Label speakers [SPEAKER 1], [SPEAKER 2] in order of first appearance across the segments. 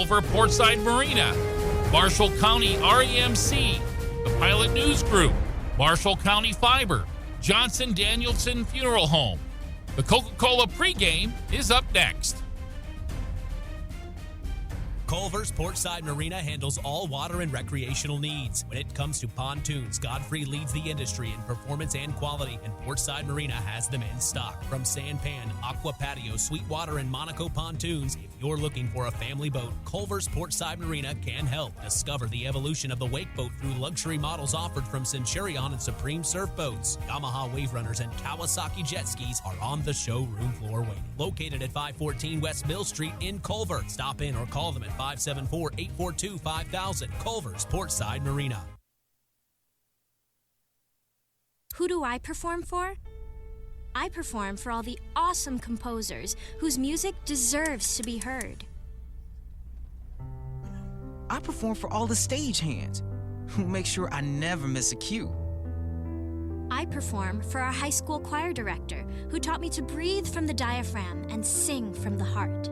[SPEAKER 1] Over Portside Marina, Marshall County REMC, the Pilot News Group, Marshall County Fiber, Johnson Danielson Funeral Home. The Coca-Cola pregame is up next.
[SPEAKER 2] Culver's Portside Marina handles all water and recreational needs. When it comes to pontoons, Godfrey leads the industry in performance and quality, and Portside Marina has them in stock. From Sanpan, Aqua Patio, Sweetwater, and Monaco pontoons, if you're looking for a family boat, Culver's Portside Marina can help. Discover the evolution of the wake boat through luxury models offered from Centurion and Supreme Surf Boats. Yamaha Wave Runners and Kawasaki jet skis are on the showroom floor waiting. Located at 514 West Mill Street in Culver. Stop in or call them at 574-842-5000. Culver's Portside Marina.
[SPEAKER 3] Who do I perform for? I perform for all the awesome composers whose music deserves to be heard.
[SPEAKER 4] I perform for all the stagehands who make sure I never miss a cue.
[SPEAKER 3] I perform for our high school choir director who taught me to breathe from the diaphragm and sing from the heart.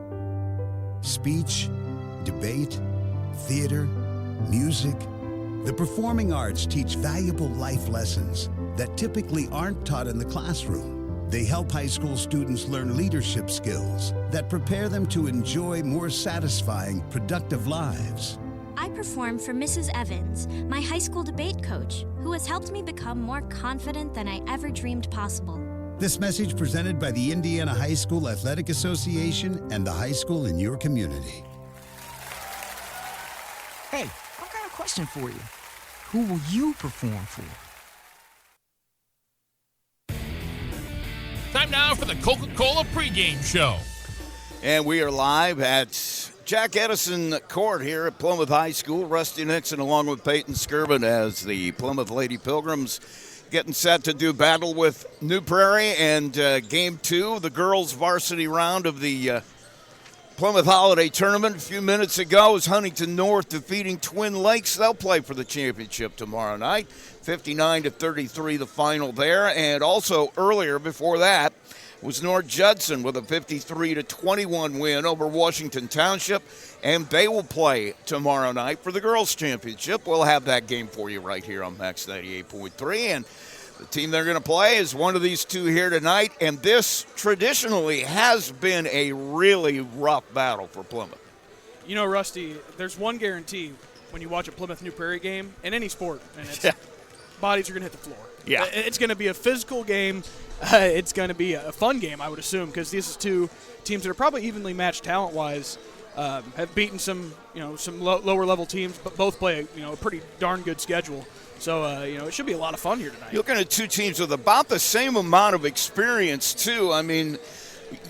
[SPEAKER 5] Speech, debate, theater, music. The performing arts teach valuable life lessons that typically aren't taught in the classroom. They help high school students learn leadership skills that prepare them to enjoy more satisfying, productive lives.
[SPEAKER 3] I perform for Mrs. Evans, my high school debate coach, who has helped me become more confident than I ever dreamed possible.
[SPEAKER 5] This message presented by the Indiana High School Athletic Association and the high school in your community.
[SPEAKER 4] Hey, I've got a question for you. Who will you perform for?
[SPEAKER 1] Time now for the Coca-Cola pregame show.
[SPEAKER 6] And we are live at Jack Edison Court here at Plymouth High School. Rusty Nixon along with Peyton Skirvin as the Plymouth Lady Pilgrims getting set to do battle with New Prairie. And game two of the girls varsity round of the Plymouth Holiday Tournament. A few minutes ago was Huntington North defeating Twin Lakes. They'll play for the championship tomorrow night. 59-33 the final there. And also earlier before that was North Judson with a 53-21 win over Washington Township. And they will play tomorrow night for the girls championship. We'll have that game for you right here on Max 98.3. And the team they're going to play is one of these two here tonight, and this traditionally has been a really rough battle for Plymouth.
[SPEAKER 7] You know, Rusty, there's one guarantee when you watch a Plymouth-New Prairie game in any sport, and it's bodies are going to hit the floor.
[SPEAKER 6] Yeah.
[SPEAKER 7] It's going to be a physical game. It's going to be a fun game, I would assume, because these are two teams that are probably evenly matched talent-wise, have beaten some lower-level teams, but both play a pretty darn good schedule. So, it should be a lot of fun here tonight.
[SPEAKER 6] You're looking at two teams with about the same amount of experience, too. I mean,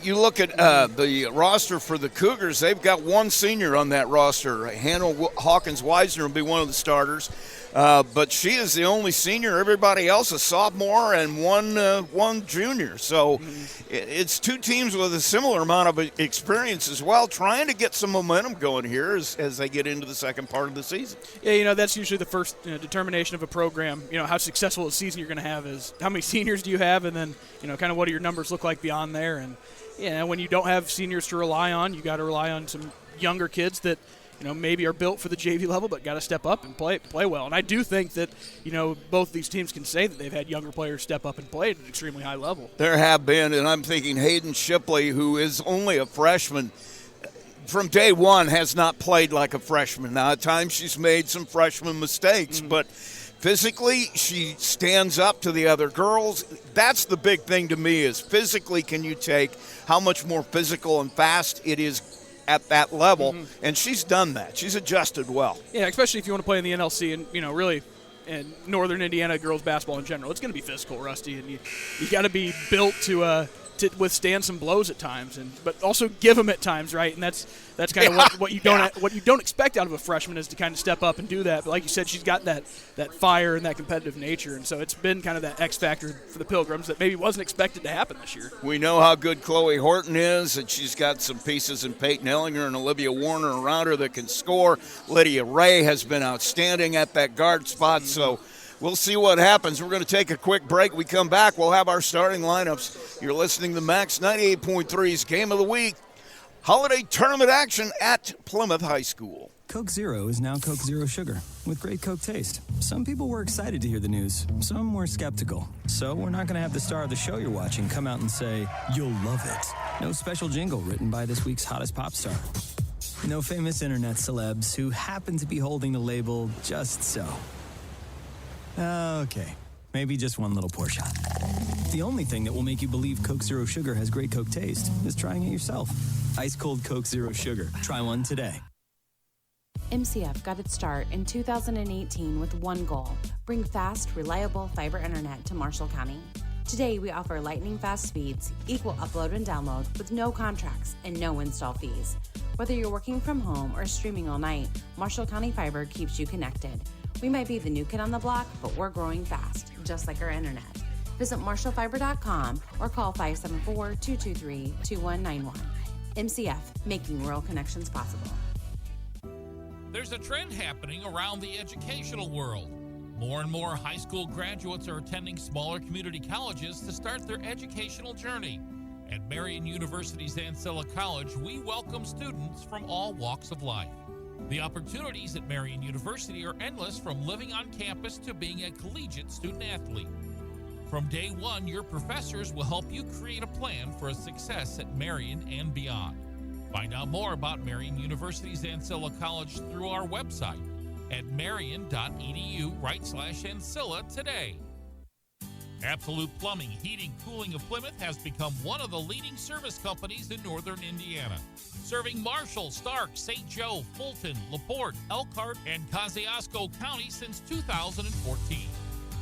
[SPEAKER 6] you look at the roster for the Cougars, they've got one senior on that roster. Hannah Hawkins-Weisner will be one of the starters. But she is the only senior. Everybody else a sophomore and one junior. So it's two teams with a similar amount of experience as well, trying to get some momentum going here as they get into the second part of the season.
[SPEAKER 7] Yeah, that's usually the first determination of a program. How successful a season you're going to have is how many seniors do you have, and then kind of what do your numbers look like beyond there. And when you don't have seniors to rely on, you got to rely on some younger kids that maybe are built for the JV level, but got to step up and play well. And I do think that, both these teams can say that they've had younger players step up and play at an extremely high level.
[SPEAKER 6] There have been, and I'm thinking Hayden Shipley, who is only a freshman, from day one has not played like a freshman. Now, at times she's made some freshman mistakes, but physically she stands up to the other girls. That's the big thing to me is physically can you take how much more physical and fast it is at that level, and she's done that. She's adjusted well.
[SPEAKER 7] Yeah, especially if you want to play in the NLC and, really in Northern Indiana girls basketball in general. It's going to be physical, Rusty, and you got to be built to withstand some blows at times, but also give them at times, right? And that's kind of what you don't expect out of a freshman is to kind of step up and do that. But like you said, she's got that fire and that competitive nature, and so it's been kind of that X factor for the Pilgrims that maybe wasn't expected to happen this year.
[SPEAKER 6] We know how good Chloe Horton is, and she's got some pieces in Peyton Ellinger and Olivia Warner around her that can score. Lydia Ray has been outstanding at that guard spot, so we'll see what happens. We're going to take a quick break. We come back, we'll have our starting lineups. You're listening to Max 98.3's Game of the Week holiday tournament action at Plymouth High School.
[SPEAKER 8] Coke Zero is now Coke Zero Sugar with great Coke taste. Some people were excited to hear the news. Some were skeptical. So we're not going to have the star of the show you're watching come out and say, "You'll love it." No special jingle written by this week's hottest pop star. No famous internet celebs who happen to be holding the label just so. Okay, maybe just one little pour shot. The only thing that will make you believe Coke Zero Sugar has great Coke taste is trying it yourself. Ice cold Coke Zero Sugar. Try one today.
[SPEAKER 9] MCF got its start in 2018 with one goal: bring fast, reliable fiber internet to Marshall County. Today, we offer lightning-fast speeds, equal upload and download with no contracts and no install fees. Whether you're working from home or streaming all night, Marshall County Fiber keeps you connected. We might be the new kid on the block, but we're growing fast, just like our internet. Visit marshallfiber.com or call 574-223-2191. MCF, making rural connections possible.
[SPEAKER 1] There's a trend happening around the educational world. More and more high school graduates are attending smaller community colleges to start their educational journey. At Marian University's Ancilla College, we welcome students from all walks of life. The opportunities at Marian University are endless, from living on campus to being a collegiate student athlete. From day one, your professors will help you create a plan for a success at Marian and beyond. Find out more about Marian University's Ancilla College through our website at marian.edu/Ancilla today. Absolute Plumbing, Heating, Cooling of Plymouth has become one of the leading service companies in northern Indiana, serving Marshall, Stark, St. Joe, Fulton, LaPorte, Elkhart, and Kosciuszko County since 2014.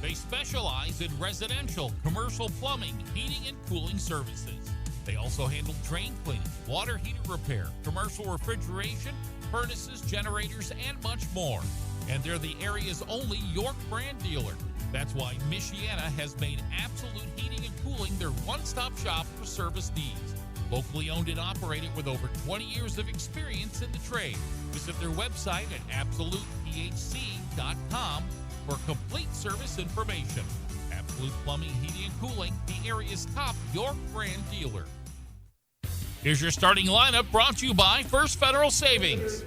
[SPEAKER 1] They specialize in residential, commercial plumbing, heating, and cooling services. They also handle drain cleaning, water heater repair, commercial refrigeration, furnaces, generators, and much more. And they're the area's only York brand dealer. That's why Michiana has made Absolute Heating and Cooling their one-stop shop for service needs. Locally owned and operated with over 20 years of experience in the trade. Visit their website at absolutethc.com for complete service information. Absolute Plumbing, Heating, and Cooling, the area's top York brand dealer. Here's your starting lineup, brought to you by First Federal Savings.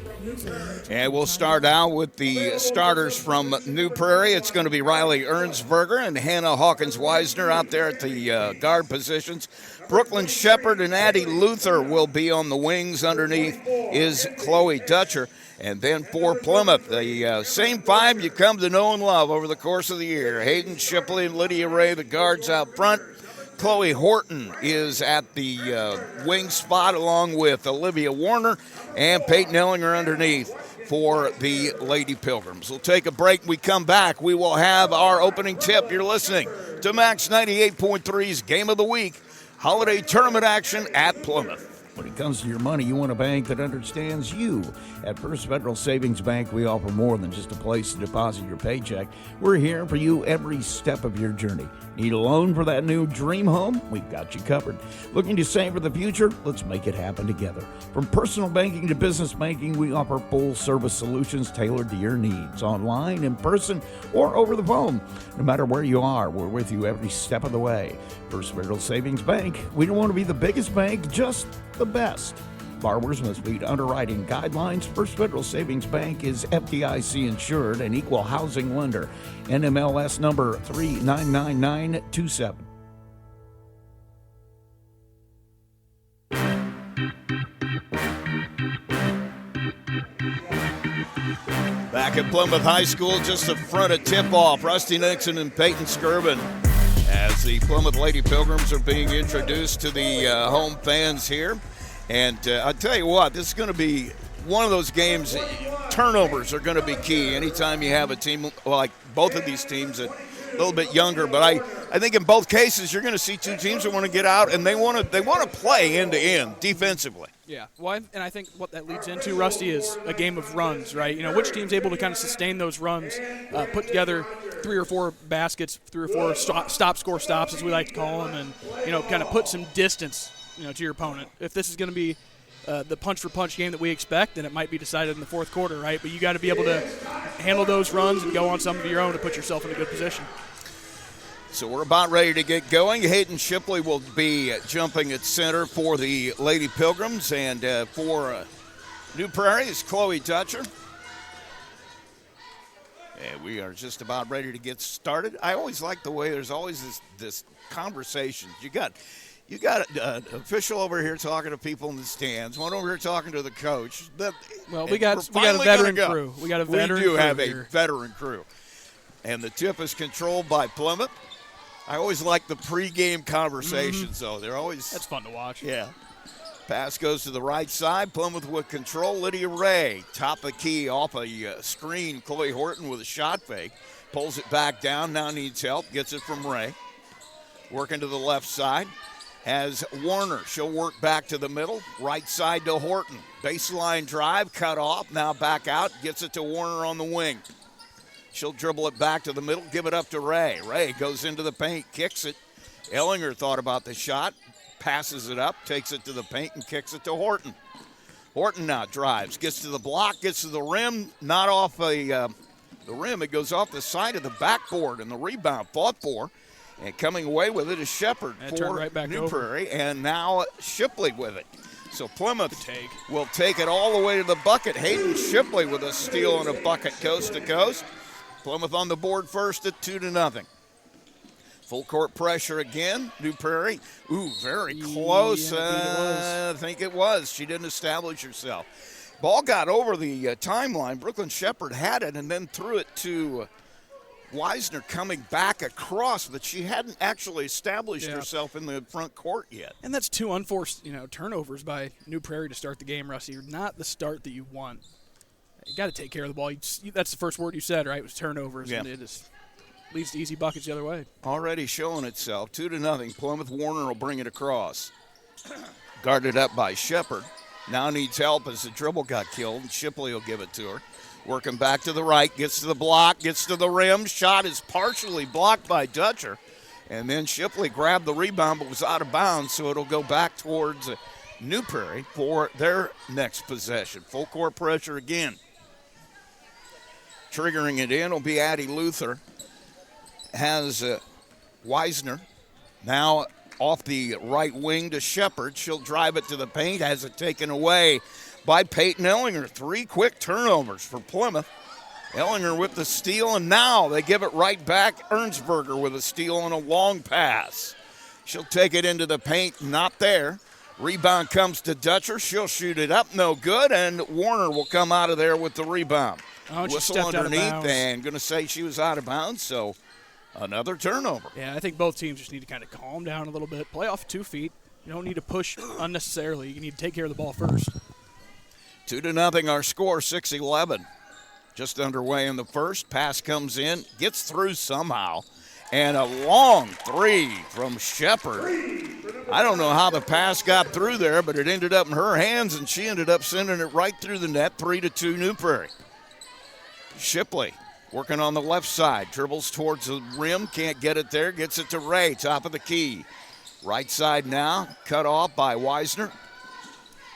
[SPEAKER 6] And we'll start out with the starters from New Prairie. It's going to be Riley Ernsberger and Hannah Hawkins-Weisner out there at the guard positions. Brooklyn Shepard and Addie Luther will be on the wings. Underneath is Chloe Dutcher. And then for Plymouth, the same five you come to know and love over the course of the year. Hayden Shipley and Lydia Ray, the guards out front. Chloe Horton is at the wing spot along with Olivia Warner, and Peyton Ellinger underneath for the Lady Pilgrims. We'll take a break. When we come back, we will have our opening tip. You're listening to Max 98.3's Game of the Week, holiday tournament action at Plymouth.
[SPEAKER 10] When it comes to your money, you want a bank that understands you. At First Federal Savings Bank, we offer more than just a place to deposit your paycheck. We're here for you every step of your journey. Need a loan for that new dream home? We've got you covered. Looking to save for the future? Let's make it happen together. From personal banking to business banking, we offer full-service solutions tailored to your needs, online, in person, or over the phone. No matter where you are, we're with you every step of the way. First Federal Savings Bank, we don't want to be the biggest bank, just the best. Borrowers must meet underwriting guidelines. First Federal Savings Bank is FDIC insured and equal housing lender. NMLS number 399927.
[SPEAKER 6] Back at Plymouth High School, just in front of tip-off, Rusty Nixon and Peyton Skirvin, as the Plymouth Lady Pilgrims are being introduced to the home fans here. And I'll tell you what, this is going to be one of those games. Turnovers are going to be key anytime you have a team like both of these teams that a little bit younger. But I think in both cases you're going to see two teams that want to get out and they want to play end to end defensively.
[SPEAKER 7] Yeah, well, and I think what that leads into, Rusty, is a game of runs, right? You know, which team's able to kind of sustain those runs, put together 3 or 4 baskets, 3 or 4 stop-score stops, as we like to call them, and, you know, kind of put some distance, you know, to your opponent. If this is going to be the punch-for-punch game that we expect, then it might be decided in the fourth quarter, right? But you got to be able to handle those runs and go on some of your own to put yourself in a good position.
[SPEAKER 6] So we're about ready to get going. Hayden Shipley will be jumping at center for the Lady Pilgrims, and for New Prairie is Chloe Dutcher. And we are just about ready to get started. I always like the way there's always this conversation. You got an official over here talking to people in the stands, one over here talking to the coach.
[SPEAKER 7] We got a veteran crew. We got a veteran crew.
[SPEAKER 6] We do have
[SPEAKER 7] here.
[SPEAKER 6] a veteran crew. And the tip is controlled by Plymouth. I always like the pregame conversations, though. They're always...
[SPEAKER 7] That's fun to watch.
[SPEAKER 6] Yeah. Pass goes to the right side. Plymouth with control. Lydia Ray, top of the key off a screen. Chloe Horton with a shot fake. Pulls it back down. Now needs help. Gets it from Ray. Working to the left side. Has Warner. She'll work back to the middle. Right side to Horton. Baseline drive. Cut off. Now back out. Gets it to Warner on the wing. She'll dribble it back to the middle, give it up to Ray. Ray goes into the paint, kicks it. Ellinger thought about the shot, passes it up, takes it to the paint, and kicks it to Horton. Horton now drives, gets to the block, gets to the rim, not off the rim. It goes off the side of the backboard, and the rebound fought for. And coming away with it is Shepard for
[SPEAKER 7] right
[SPEAKER 6] New Prairie, and now Shipley with it. So Plymouth will take it all the way to the bucket. Hayden Shipley with a steal and a bucket coast to coast. Plymouth on the board first at 2-0. Full court pressure again. New Prairie. Ooh, very close. I think it was. She didn't establish herself. Ball got over the timeline. Brooklyn Shepard had it and then threw it to Weisner coming back across, but she hadn't actually established herself in the front court yet.
[SPEAKER 7] And that's two unforced, turnovers by New Prairie to start the game, Rusty. Not the start that you want. You got to take care of the ball. That's the first word you said, right? It was turnovers, and it just leads to easy buckets the other way.
[SPEAKER 6] Already showing itself. 2-0. Plymouth. Warner will bring it across. Guarded up by Shepard. Now needs help as the dribble got killed, and Shipley will give it to her. Working back to the right, gets to the block, gets to the rim. Shot is partially blocked by Dutcher. And then Shipley grabbed the rebound but was out of bounds, so it'll go back towards New Prairie for their next possession. Full court pressure again. Triggering it in will be Addie Luther. Has Weisner now off the right wing to Shepard. She'll drive it to the paint. Has it taken away by Peyton Ellinger. 3 quick turnovers for Plymouth. Ellinger with the steal, and now they give it right back. Ernsberger with a steal and a long pass. She'll take it into the paint. Not there. Rebound comes to Dutcher. She'll shoot it up. No good, and Warner will come out of there with the rebound. Whistle underneath, and going to say she was out of bounds, so another turnover.
[SPEAKER 7] Yeah, I think both teams just need to kind of calm down a little bit, play off 2 feet. You don't need to push unnecessarily. You need to take care of the ball first.
[SPEAKER 6] 2-0 our score, 6-11. Just underway in the first. Pass comes in, gets through somehow, and a long 3 from Shepard. I don't know how the pass got through there, but it ended up in her hands, and she ended up sending it right through the net. 3-2 New Prairie. Shipley working on the left side, dribbles towards the rim, can't get it there, gets it to Ray, top of the key. Right side now, cut off by Weisner.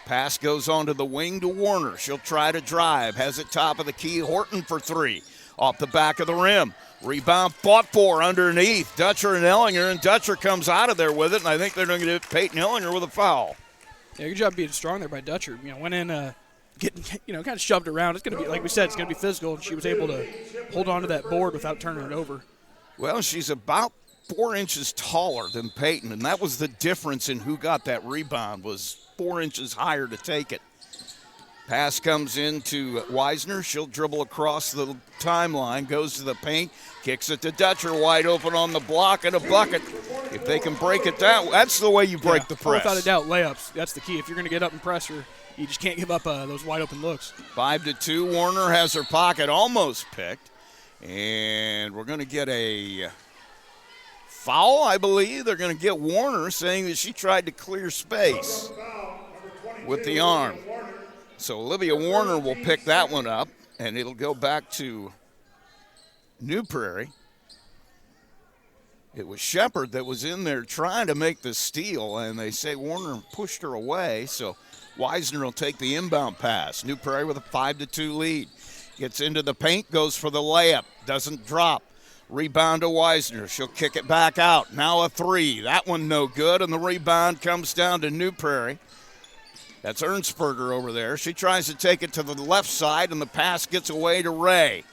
[SPEAKER 6] Pass goes on to the wing to Warner. She'll try to drive, has it top of the key. Horton for 3, off the back of the rim. Rebound fought for underneath. Dutcher and Ellinger, and Dutcher comes out of there with it, and I think they're going to get Peyton Ellinger with a foul.
[SPEAKER 7] Yeah, good job being strong there by Dutcher. Went in getting, kind of shoved around. It's going to be, like we said, it's going to be physical, and she was able to hold on to that board without turning it over.
[SPEAKER 6] Well, she's about 4 inches taller than Peyton, and that was the difference in who got that rebound, was 4 inches higher to take it. Pass comes in to Weisner. She'll dribble across the timeline, goes to the paint, kicks it to Dutcher, wide open on the block, and a bucket. If they can break it down, that's the way you break the press.
[SPEAKER 7] Without a doubt, layups. That's the key. If you're going to get up and press her, you just can't give up those wide open looks.
[SPEAKER 6] 5-2. Warner has her pocket almost picked. And we're going to get a foul, I believe. They're going to get Warner, saying that she tried to clear space with the arm. So Olivia Warner will pick that one up, and it'll go back to New Prairie. It was Shepard that was in there trying to make the steal, and they say Warner pushed her away, so Weisner will take the inbound pass. New Prairie with a 5-2 lead. Gets into the paint, goes for the layup, doesn't drop. Rebound to Wisner. She'll kick it back out. Now a three. That one no good, and the rebound comes down to New Prairie. That's Ernstberger over there. She tries to take it to the left side, and the pass gets away to Ray.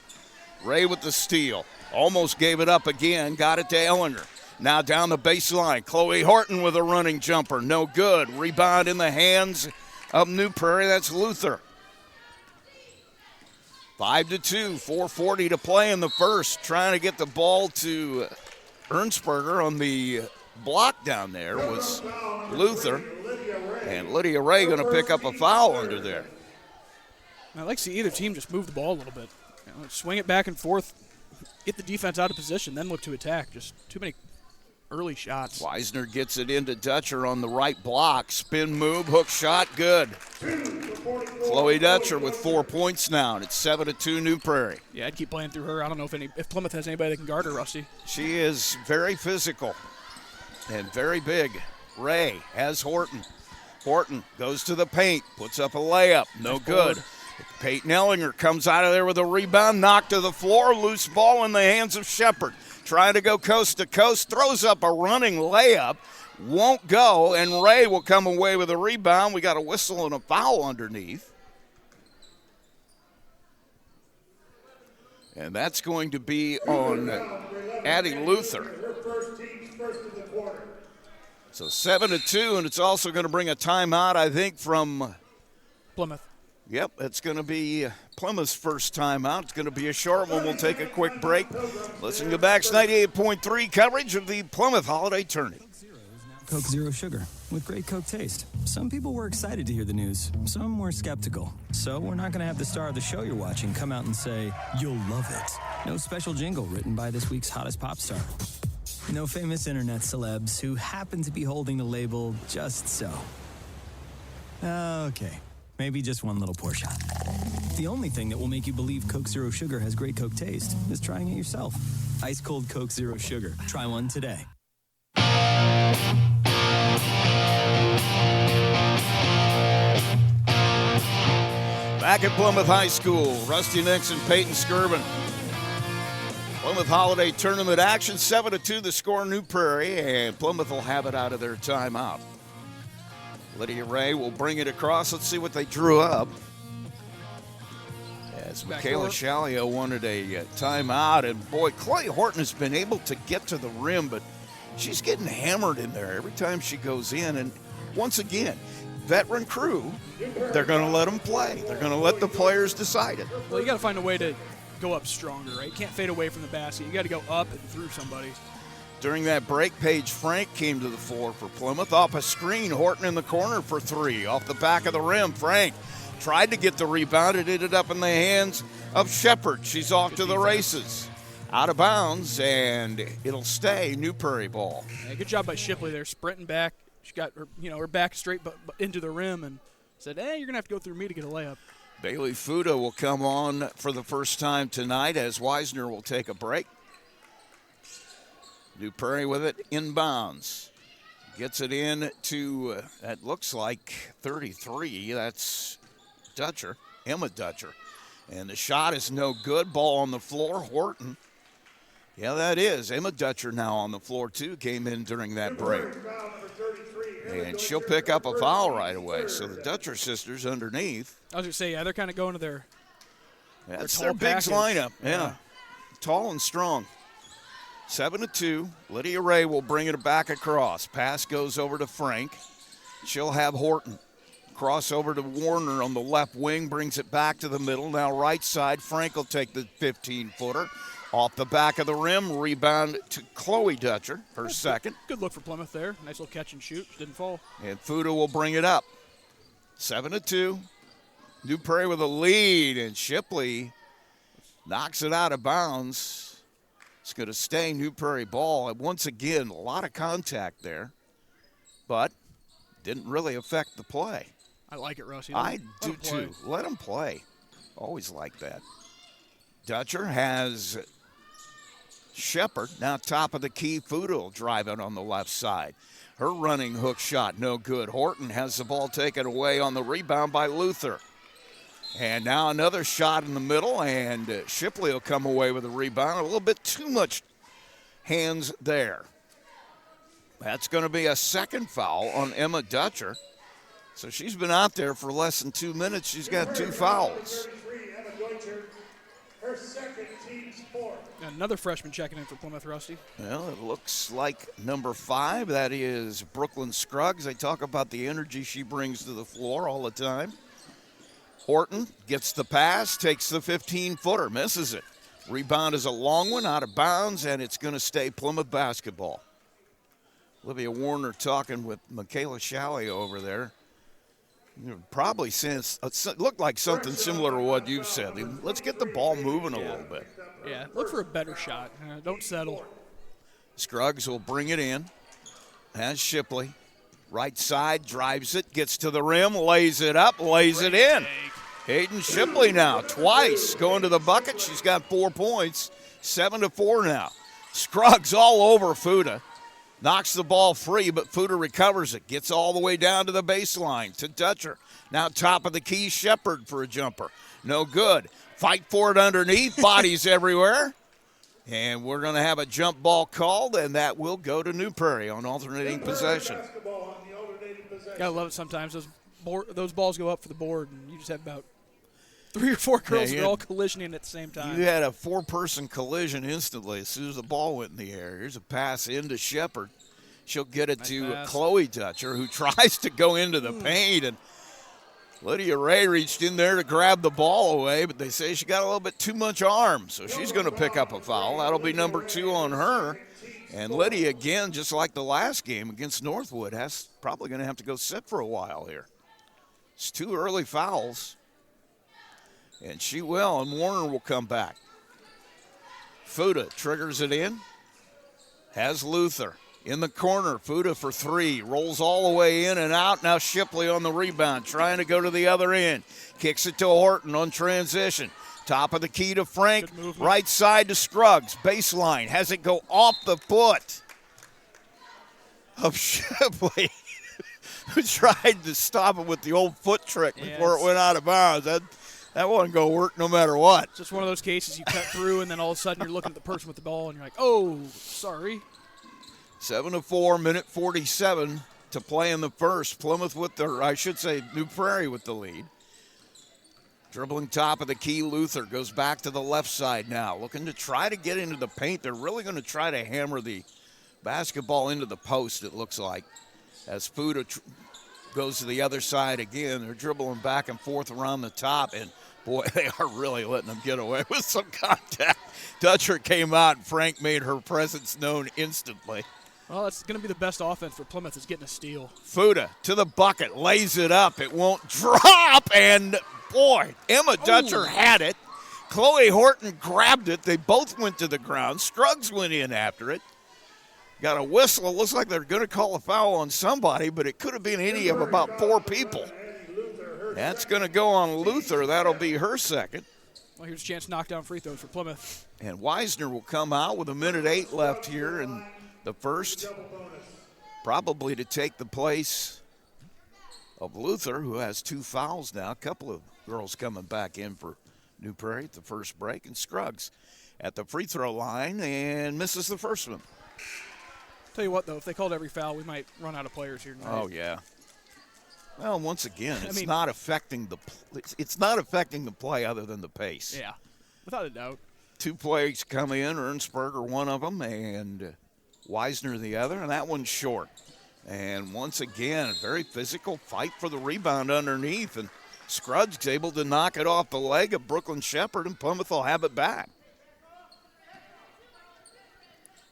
[SPEAKER 6] Ray with the steal. Almost gave it up again. Got it to Ellinger. Now down the baseline. Chloe Horton with a running jumper. No good. Rebound in the hands of New Prairie. That's Luther. 5-2, 4:40 to play in the first. Trying to get the ball to Ernstberger on the block down there was Luther. And Lydia Ray going to pick up a foul under there.
[SPEAKER 7] I'd like to see either team just move the ball a little bit. Swing it back and forth, get the defense out of position, then look to attack. Just too many early shots.
[SPEAKER 6] Wisner gets it into Dutcher on the right block. Spin move, hook shot, good. Chloe Dutcher with 4 points now, and it's 7-2 New Prairie.
[SPEAKER 7] Yeah, I'd keep playing through her. I don't know if Plymouth has anybody that can guard her, Rusty.
[SPEAKER 6] She is very physical and very big. Ray has Horton. Horton goes to the paint, puts up a layup, no good. Peyton Ellinger comes out of there with a rebound, knocked to the floor, loose ball in the hands of Shepard. Trying to go coast to coast, throws up a running layup, won't go, and Ray will come away with a rebound. We got a whistle and a foul underneath. And that's going to be on Addie Luther. So 7-2, and it's also going to bring a timeout, I think, from
[SPEAKER 7] Plymouth.
[SPEAKER 6] Yep, it's going to be Plymouth's first timeout. It's going to be a short one. We'll take a quick break. Listen to Bax 98.3 coverage of the Plymouth Holiday Tournament.
[SPEAKER 8] Coke Zero Sugar with great Coke taste. Some people were excited to hear the news. Some were skeptical. So we're not going to have the star of the show you're watching come out and say, "You'll love it." No special jingle written by this week's hottest pop star. No famous internet celebs who happen to be holding the label just so. Okay. Maybe just one little pour shot. The only thing that will make you believe Coke Zero Sugar has great Coke taste is trying it yourself. Ice cold Coke Zero Sugar. Try one today.
[SPEAKER 6] Back at Plymouth High School, Rusty Nixon, Peyton Skirvin. Plymouth Holiday Tournament action, 7-2 the score, New Prairie, and Plymouth will have it out of their timeout. Lydia Ray will bring it across. Let's see what they drew up. As Michaela Shalio wanted a timeout, and boy, Chloe Horton has been able to get to the rim, but she's getting hammered in there every time she goes in. And once again, veteran crew, they're going to let them play. They're going to let the players decide it.
[SPEAKER 7] Well, you got to find a way to go up stronger, right? You can't fade away from the basket. You got to go up and through somebody.
[SPEAKER 6] During that break, Paige Frank came to the floor for Plymouth. Off a screen, Horton in the corner for three. Off the back of the rim, Frank tried to get the rebound. It ended up in the hands of Shepard. She's off to the races. Out of bounds, and it'll stay New Prairie ball.
[SPEAKER 7] Yeah, good job by Shipley there, sprinting back. She got her, her back straight but into the rim and said, you're going to have to go through me to get a layup.
[SPEAKER 6] Bailey Fuda will come on for the first time tonight as Wisner will take a break. New Prairie with it inbounds. Gets it in to, that looks like 33. That's Dutcher, Emma Dutcher. And the shot is no good. Ball on the floor. Horton. Yeah, that is. Emma Dutcher now on the floor, too. Came in during that break. And she'll pick up a foul right away. So the Dutcher sisters underneath.
[SPEAKER 7] I was going to say, yeah, they're kind of going to their
[SPEAKER 6] That's their bigs lineup. Yeah. Tall and strong. 7-2. Lydia Ray will bring it back across. Pass goes over to Frank. She'll have Horton. Cross over to Warner on the left wing. Brings it back to the middle. Now right side. Frank will take the 15-footer. Off the back of the rim. Rebound to Chloe Dutcher. Her second.
[SPEAKER 7] Good look for Plymouth there. Nice little catch and shoot. Didn't fall.
[SPEAKER 6] And Fuda will bring it up. 7-2. New Prairie with a lead. And Shipley knocks it out of bounds. It's going to stay New Prairie ball. And once again, a lot of contact there, but didn't really affect the play.
[SPEAKER 7] I like it, Rusty.
[SPEAKER 6] I do too. Let them play. Always like that. Dutcher has Shepard, now top of the key. Fuda driving on the left side. Her running hook shot, no good. Horton has the ball taken away on the rebound by Luther. And now another shot in the middle, and Shipley will come away with a rebound. A little bit too much hands there. That's going to be a second foul on Emma Dutcher. So she's been out there for less than 2 minutes. She's got 2 fouls.
[SPEAKER 11] Her second team's fourth.
[SPEAKER 7] Another freshman checking in for Plymouth, Rusty.
[SPEAKER 6] Well, it looks like number 5. That is Brooklyn Scruggs. They talk about the energy she brings to the floor all the time. Horton gets the pass, takes the 15-footer, misses it. Rebound is a long one, out of bounds, and it's going to stay Plymouth basketball. Olivia Warner talking with Michaela Shalley over there. Probably since it looked like something similar to what you said. Let's get the ball moving a little bit.
[SPEAKER 7] Yeah, look for a better shot. Don't settle.
[SPEAKER 6] Scruggs will bring it in. Has Shipley. Right side, drives it, gets to the rim, lays it up, lays it in. Hayden Shipley now, twice going to the bucket. She's got 4 points, 7-4 now. Scruggs all over Fuda. Knocks the ball free, but Fuda recovers it. Gets all the way down to the baseline to Dutcher. Now top of the key, Shepard for a jumper. No good. Fight for it underneath, bodies everywhere. And we're going to have a jump ball called, and that will go to New Prairie on alternating possession.
[SPEAKER 7] Gotta love it sometimes. Those balls go up for the board, and you just have about 3 or 4 girls that are all collisioning at the same time.
[SPEAKER 6] You had a 4-person collision instantly as soon as the ball went in the air. Here's a pass into Shepard. She'll get it to Chloe Dutcher, who tries to go into the paint, and Lydia Ray reached in there to grab the ball away, but they say she got a little bit too much arm, so she's going to pick up a foul. That'll be number 2 on her. And Lydia, again, just like the last game against Northwood, probably going to have to go sit for a while here. It's 2 early fouls. And she will, and Warner will come back. Fuda triggers it in. Has Luther in the corner. Fuda for 3. Rolls all the way in and out. Now Shipley on the rebound, trying to go to the other end. Kicks it to Horton on transition. Top of the key to Frank. Right side to Scruggs. Baseline. Has it go off the foot of Shipley, who tried to stop it with the old foot trick before it went out of bounds. That wasn't going to work no matter what.
[SPEAKER 7] It's just one of those cases you cut through, and then all of a sudden you're looking at the person with the ball, and you're like, oh, sorry.
[SPEAKER 6] 7-4, minute 47 to play in the first. Plymouth New Prairie with the lead. Dribbling top of the key, Luther goes back to the left side now, looking to try to get into the paint. They're really going to try to hammer the basketball into the post, it looks like, as Fuda goes to the other side again. They're dribbling back and forth around the top, and boy, they are really letting them get away with some contact. Dutcher came out, and Frank made her presence known instantly.
[SPEAKER 7] Well, it's going to be the best offense for Plymouth is getting a steal.
[SPEAKER 6] Fuda to the bucket, lays it up. It won't drop, and boy, Emma Dutcher had it. Chloe Horton grabbed it. They both went to the ground. Scruggs went in after it. Got a whistle. It looks like they're going to call a foul on somebody, but it could have been any of about 4 people. That's going to go on Luther. That'll be her second.
[SPEAKER 7] Well, here's a chance to knock down free throws for Plymouth.
[SPEAKER 6] And Weisner will come out with 1:08 left here in the first, probably to take the place of Luther, who has 2 fouls now. A couple of girls coming back in for New Prairie at the first break. And Scruggs at the free throw line and misses the first one.
[SPEAKER 7] Tell you what, though, if they called every foul, we might run out of players here tonight.
[SPEAKER 6] Oh, yeah. Well, once again, it's not affecting the play other than the pace.
[SPEAKER 7] Yeah, without a doubt.
[SPEAKER 6] 2 plays come in, Ernsberger one of them, and Weisner the other, and that one's short. And once again, a very physical fight for the rebound underneath, and Scruggs able to knock it off the leg of Brooklyn Shepard, and Plymouth will have it back.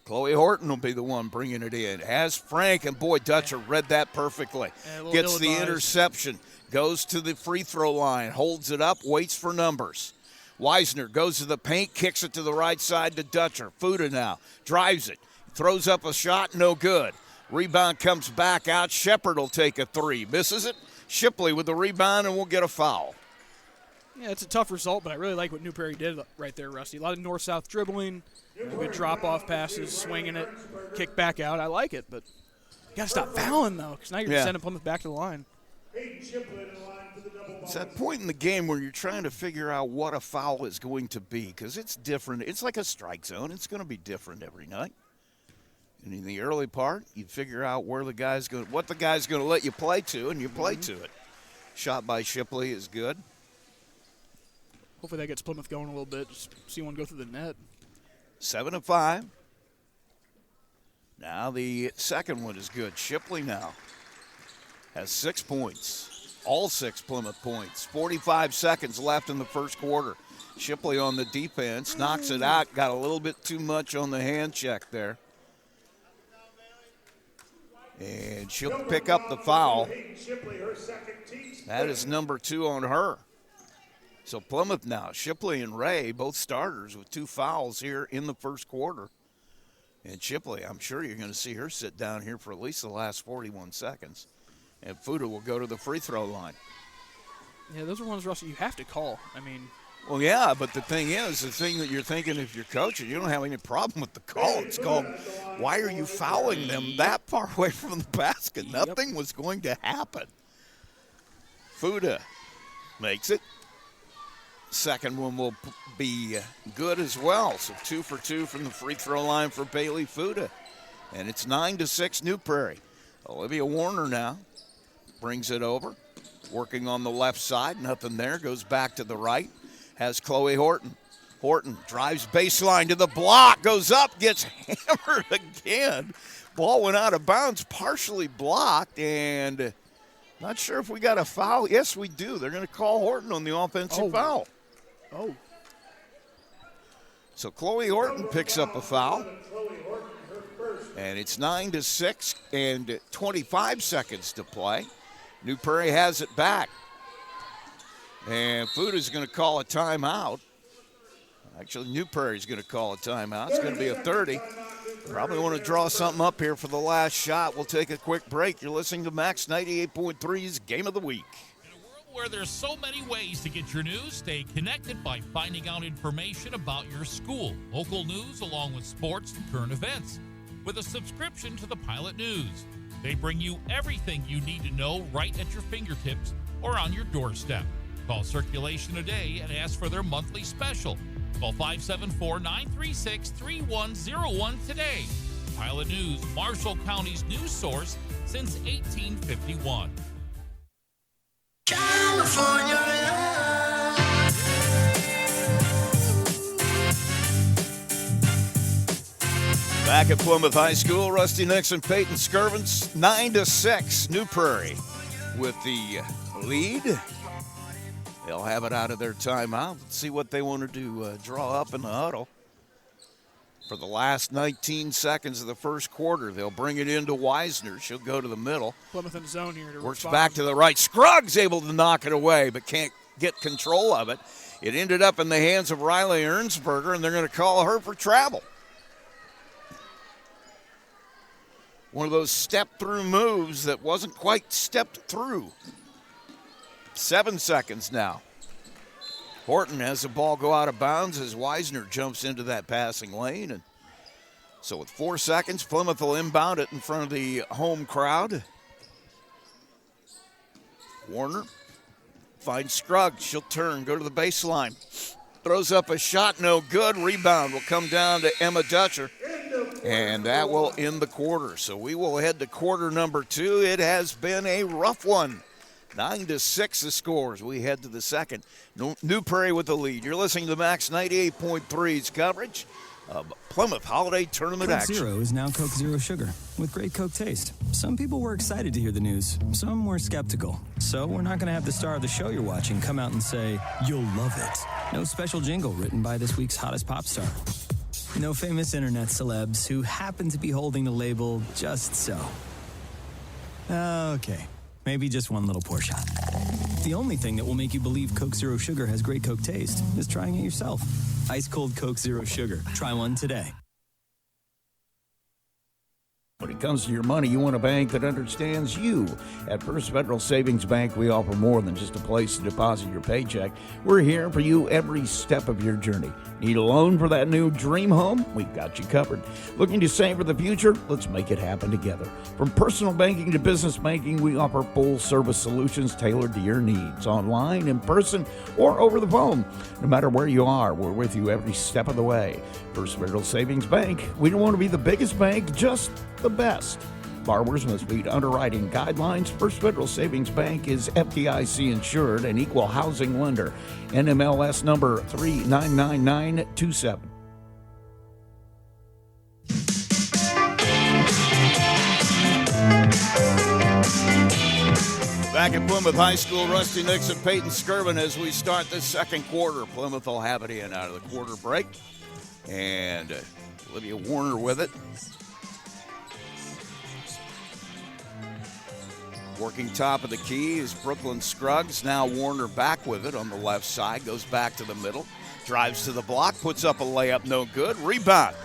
[SPEAKER 6] Chloe Horton will be the one bringing it in. Has Frank, and boy, Dutcher read that perfectly. Gets the interception, goes to the free throw line, holds it up, waits for numbers. Weisner goes to the paint, kicks it to the right side to Dutcher. Fuda now drives it, throws up a shot, no good. Rebound comes back out. Shepard will take a 3. Misses it. Shipley with the rebound, and we'll get a foul.
[SPEAKER 7] Yeah, it's a tough result, but I really like what New Prairie did right there, Rusty. A lot of north-south dribbling, good drop-off passes, swinging it, kick back out. I like it, but you got to stop fouling, though, because now you're just sending Plymouth back to the line.
[SPEAKER 6] It's that point in the game where you're trying to figure out what a foul is going to be, because it's different. It's like a strike zone. It's going to be different every night. And in the early part, you figure out what the guy's going to let you play to, and you play to it. Shot by Shipley is good.
[SPEAKER 7] Hopefully that gets Plymouth going a little bit. Just see one go through the net.
[SPEAKER 6] 7-5. Now the second one is good. Shipley now has 6 points. All 6 Plymouth points. 45 seconds left in the first quarter. Shipley on the defense, knocks it out. Got a little bit too much on the hand check there. And she'll pick up the foul. That is number 2 on her. So Plymouth now, Shipley and Ray, both starters with 2 fouls here in the first quarter. And Shipley, I'm sure you're going to see her sit down here for at least the last 41 seconds. And Fuda will go to the free throw line.
[SPEAKER 7] Yeah, those are ones, Russell, you have to call. I mean.
[SPEAKER 6] Well, yeah, but the thing that you're thinking if you're coaching, you don't have any problem with the call. It's called, why are you fouling them that far away from the basket? Nothing was going to happen. Fuda makes it. Second one will be good as well. So 2 for 2 from the free throw line for Bailey Fuda. And it's 9-6 New Prairie. Olivia Warner now brings it over. Working on the left side. Nothing there. Goes back to the right. Has Chloe Horton. Horton drives baseline to the block. Goes up. Gets hammered again. Ball went out of bounds. Partially blocked. And not sure if we got a foul. Yes, we do. They're going to call Horton on the offensive foul.
[SPEAKER 7] Oh.
[SPEAKER 6] So Chloe Horton picks up a foul. And it's 9-6 and 25 seconds to play. New Prairie has it back. And Fuda's going to call a timeout. Actually, New Prairie's going to call a timeout. It's going to be a 30. Probably want to draw something up here for the last shot. We'll take a quick break. You're listening to Max 98.3's Game of the Week.
[SPEAKER 1] Where there's so many ways to get your news, stay connected by finding out information about your school, local news, along with sports and current events. With a subscription to the Pilot News, they bring you everything you need to know right at your fingertips or on your doorstep. Call Circulation today and ask for their monthly special. Call 574-936-3101 today. Pilot News, Marshall County's news source since 1851.
[SPEAKER 6] Back at Plymouth High School, Rusty Nixon, Peyton Skirvins, 9-6, New Prairie with the lead. They'll have it out of their timeout. Let's see what they want to do, draw up in the huddle. For the last 19 seconds of the first quarter, they'll bring it into Weisner. She'll go to the middle.
[SPEAKER 7] Plymouth in the zone here.
[SPEAKER 6] Works back to the right. Scruggs able to knock it away, but can't get control of it. It ended up in the hands of Riley Ernsberger, and they're going to call her for travel. One of those step-through moves that wasn't quite stepped through. 7 seconds now. Horton has the ball go out of bounds as Weisner jumps into that passing lane. And so with 4 seconds, Plymouth will inbound it in front of the home crowd. Warner finds Scruggs. She'll turn, go to the baseline. Throws up a shot, no good. Rebound will come down to Emma Dutcher. And that will end the quarter. So we will head to quarter number 2. It has been a rough one. 9-6 the scores. We head to the second. New Prairie with the lead. You're listening to Max 98.3's coverage of Plymouth Holiday Tournament
[SPEAKER 8] Coke
[SPEAKER 6] action.
[SPEAKER 8] Zero is now Coke Zero Sugar with great Coke taste. Some people were excited to hear the news. Some were skeptical. So we're not going to have the star of the show you're watching come out and say, "You'll love it." No special jingle written by this week's hottest pop star. No famous internet celebs who happen to be holding the label just so. Okay. Maybe just one little pour shot. The only thing that will make you believe Coke Zero Sugar has great Coke taste is trying it yourself. Ice cold Coke Zero Sugar. Try one today.
[SPEAKER 10] When it comes to your money, you want a bank that understands you. At First Federal Savings Bank, we offer more than just a place to deposit your paycheck. We're here for you every step of your journey. Need a loan for that new dream home? We've got you covered. Looking to save for the future? Let's make it happen together. From personal banking to business banking, we offer full-service solutions tailored to your needs, online, in person, or over the phone. No matter where you are, we're with you every step of the way. First Federal Savings Bank, we don't want to be the biggest bank, just the best. Borrowers must meet underwriting guidelines. First Federal Savings Bank is FDIC insured and equal housing lender. NMLS number 399927.
[SPEAKER 6] Back at Plymouth High School, Rusty Nix and Peyton Skirvin as we start the second quarter. Plymouth will have it in out of the quarter break. And Olivia Warner with it. Working top of the key is Brooklyn Scruggs. Now Warner back with it on the left side. Goes back to the middle. Drives to the block. Puts up a layup. No good. Rebound.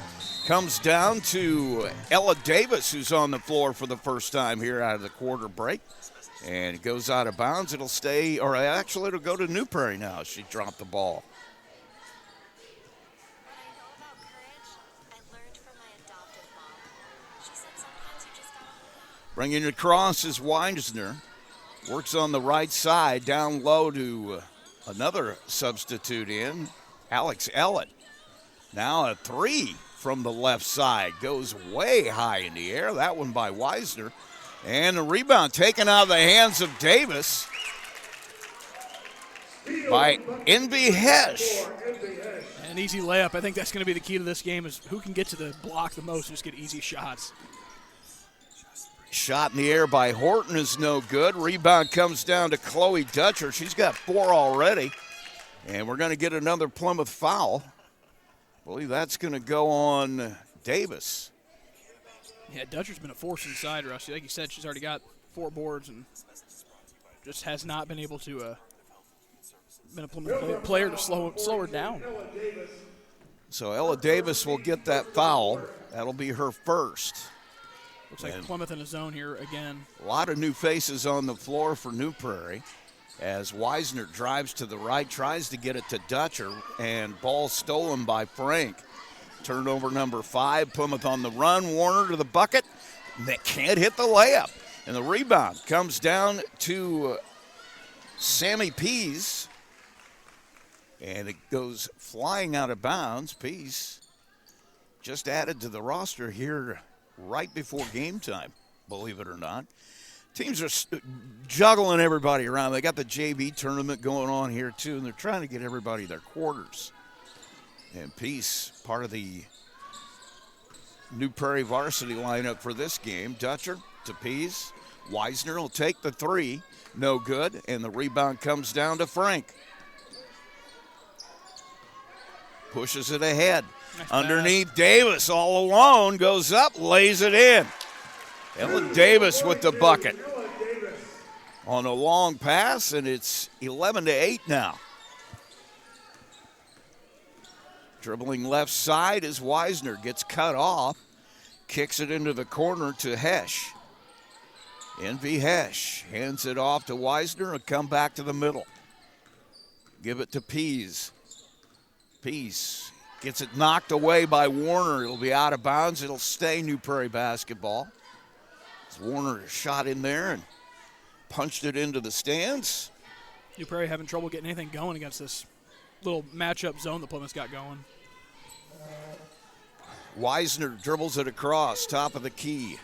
[SPEAKER 6] Comes down to Ella Davis, who's on the floor for the first time here out of the quarter break. And it goes out of bounds. It'll stay, or actually it'll go to New Prairie now. She dropped the ball. Bringing it across is Weisner. Works on the right side, down low to another substitute in, Alex Ellett. Now a three from the left side. Goes way high in the air. That one by Weisner. And the rebound taken out of the hands of Davis by Envy Hesh.
[SPEAKER 7] An easy layup. I think that's going to be the key to this game is who can get to the block the most and just get easy shots.
[SPEAKER 6] Shot in the air by Horton is no good. Rebound comes down to Chloe Dutcher. She's got 4 already. And we're going to get another Plymouth foul. I believe that's going to go on Davis.
[SPEAKER 7] Yeah, Dutcher's been a force inside, Rusty. Like you said, she's already got 4 boards and just has not been able to been a Plymouth player to slow her down.
[SPEAKER 6] So Ella Davis will get that foul. That'll be her first.
[SPEAKER 7] Looks like Plymouth in a zone here again.
[SPEAKER 6] A lot of new faces on the floor for New Prairie as Weisner drives to the right, tries to get it to Dutcher, and ball stolen by Frank. Turnover number 5, Plymouth on the run. Warner to the bucket. They can't hit the layup. And the rebound comes down to Sammy Pease. And it goes flying out of bounds. Pease just added to the roster here right before game time, believe it or not. Teams are juggling everybody around. They got the JV tournament going on here, too, and they're trying to get everybody their quarters. And Peace, part of the New Prairie varsity lineup for this game. Dutcher to Pease. Weisner will take the 3. No good. And the rebound comes down to Frank. Pushes it ahead. Nice underneath pass. Davis all alone. Goes up, lays it in. Ella Davis with the bucket. On a long pass, and it's 11-8 now. Dribbling left side is Weisner. Gets cut off. Kicks it into the corner to Hesh. Envy Hesh hands it off to Weisner and come back to the middle. Give it to Pease. Pease gets it knocked away by Warner. It'll be out of bounds. It'll stay New Prairie basketball. As Warner shot in there and punched it into the stands.
[SPEAKER 7] New Prairie having trouble getting anything going against this little matchup zone that Plymouth's got going.
[SPEAKER 6] Weisner dribbles it across, top of the key.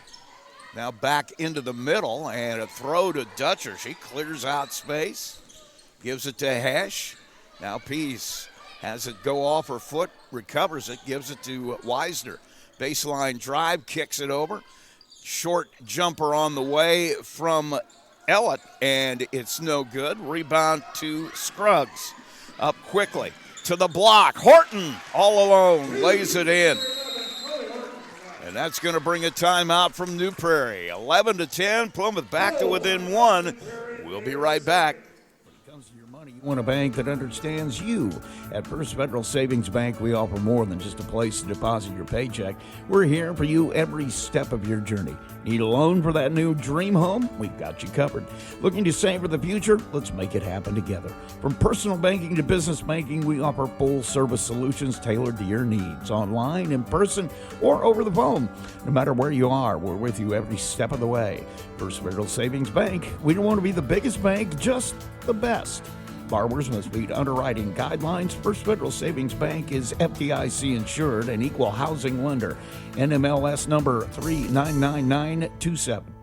[SPEAKER 6] Now back into the middle, and a throw to Dutcher. She clears out space, gives it to Hesh. Now Pease has it go off her foot, recovers it, gives it to Weisner. Baseline drive, kicks it over. Short jumper on the way from Ellett, and it's no good. Rebound to Scruggs. Up quickly to the block. Horton all alone lays it in. And that's going to bring a timeout from New Prairie. 11-10, Plymouth back to within 1. We'll be right back.
[SPEAKER 10] When it comes to your money, You want a bank that understands you. At First Federal Savings Bank, we offer more than just a place to deposit your paycheck. We're here for you every step of your journey. Need a loan for that new dream home? We've got you covered. Looking to save for the future? Let's make it happen together. From personal banking to business banking, we offer full-service solutions tailored to your needs, online, in person, or over the phone. No matter where you are, we're with you every step of the way. First Federal Savings Bank. We don't want to be the biggest bank, just the best. Borrowers must meet underwriting guidelines. First Federal Savings Bank is FDIC insured and equal housing lender. NMLS number 399927.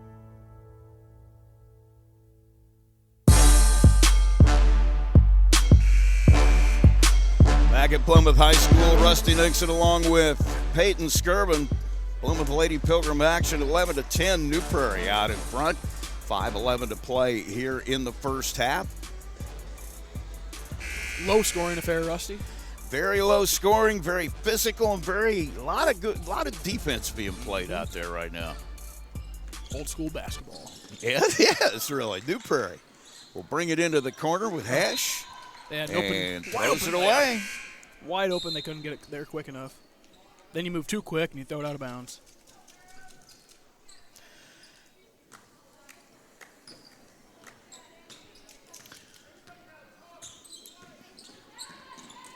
[SPEAKER 6] Back at Plymouth High School, Rusty Nixon along with Peyton Skirvin. Plymouth Lady Pilgrim action 11-10. New Prairie out in front. 5:11 to play here in the first half.
[SPEAKER 7] Low scoring affair, Rusty.
[SPEAKER 6] Very low scoring, very physical, and a lot of defense being played out there right now.
[SPEAKER 7] Old school basketball.
[SPEAKER 6] Yeah, it's really. New Prairie will bring it into the corner with Hesh. And throws it away.
[SPEAKER 7] Wide open, they couldn't get it there quick enough. Then you move too quick and you throw it out of bounds.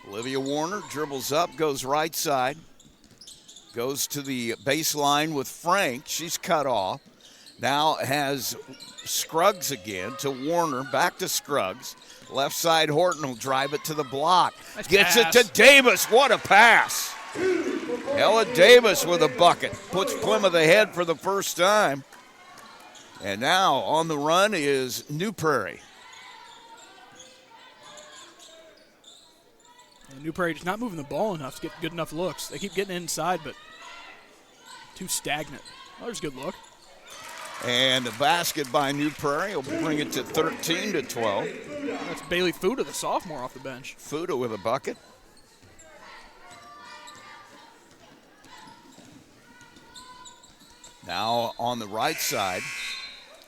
[SPEAKER 6] Olivia Warner dribbles up, goes right side, goes to the baseline with Frank. She's cut off. Now has Scruggs again to Warner, back to Scruggs. Left side, Horton will drive it to the block.
[SPEAKER 7] Nice
[SPEAKER 6] Gets
[SPEAKER 7] pass.
[SPEAKER 6] it to Davis. What a pass. Ella Davis with a bucket. Puts Plymouth ahead for the first time. And now on the run is New Prairie.
[SPEAKER 7] New Prairie just not moving the ball enough to get good enough looks. They keep getting inside, but too stagnant. Oh, there's a good look.
[SPEAKER 6] And the basket by New Prairie will bring it to 13-12.
[SPEAKER 7] That's Bailey Fuda, the sophomore, off the bench.
[SPEAKER 6] Fuda with a bucket. Now on the right side,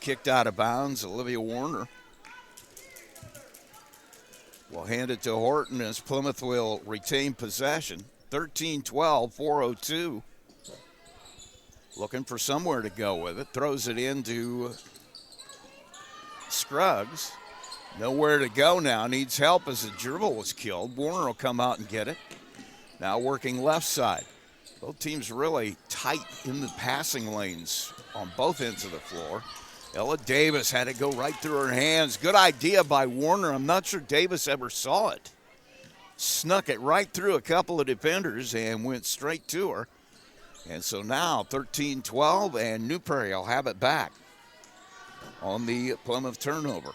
[SPEAKER 6] kicked out of bounds, Olivia Warner. We'll hand it to Horton as Plymouth will retain possession. 13-12, 4:02. Looking for somewhere to go with it. Throws it into Scruggs. Nowhere to go now. Needs help as the dribble was killed. Warner will come out and get it. Now working left side. Both teams really tight in the passing lanes on both ends of the floor. Ella Davis had it go right through her hands. Good idea by Warner. I'm not sure Davis ever saw it. Snuck it right through a couple of defenders and went straight to her. And so now 13-12, and New Prairie will have it back on the Plymouth turnover.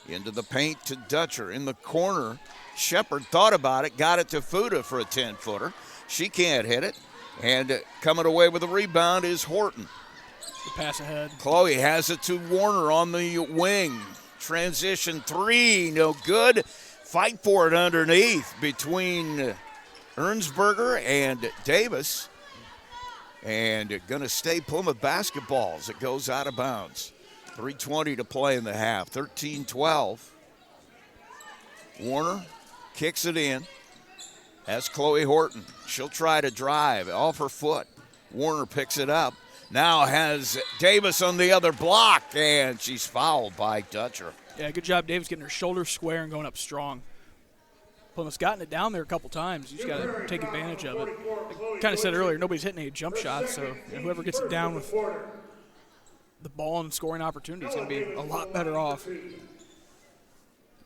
[SPEAKER 6] Into the paint to Dutcher in the corner. Shepard thought about it, got it to Fuda for a 10-footer. She can't hit it. And coming away with a rebound is Horton.
[SPEAKER 7] The pass ahead.
[SPEAKER 6] Chloe has it to Warner on the wing. Transition three, no good. Fight for it underneath between Ernsberger and Davis. And going to stay Plymouth basketball as it goes out of bounds. 3:20 to play in the half. 13-12. Warner kicks it in. That's Chloe Horton. She'll try to drive off her foot. Warner picks it up. Now has Davis on the other block, and she's fouled by Dutcher.
[SPEAKER 7] Yeah, good job, Davis, getting her shoulders square and going up strong. Plymouth's gotten it down there a couple times. You just got to take advantage of it. I kind of said earlier, nobody's hitting any jump shots, so whoever gets it down with the ball and scoring opportunity is going to be a lot better off.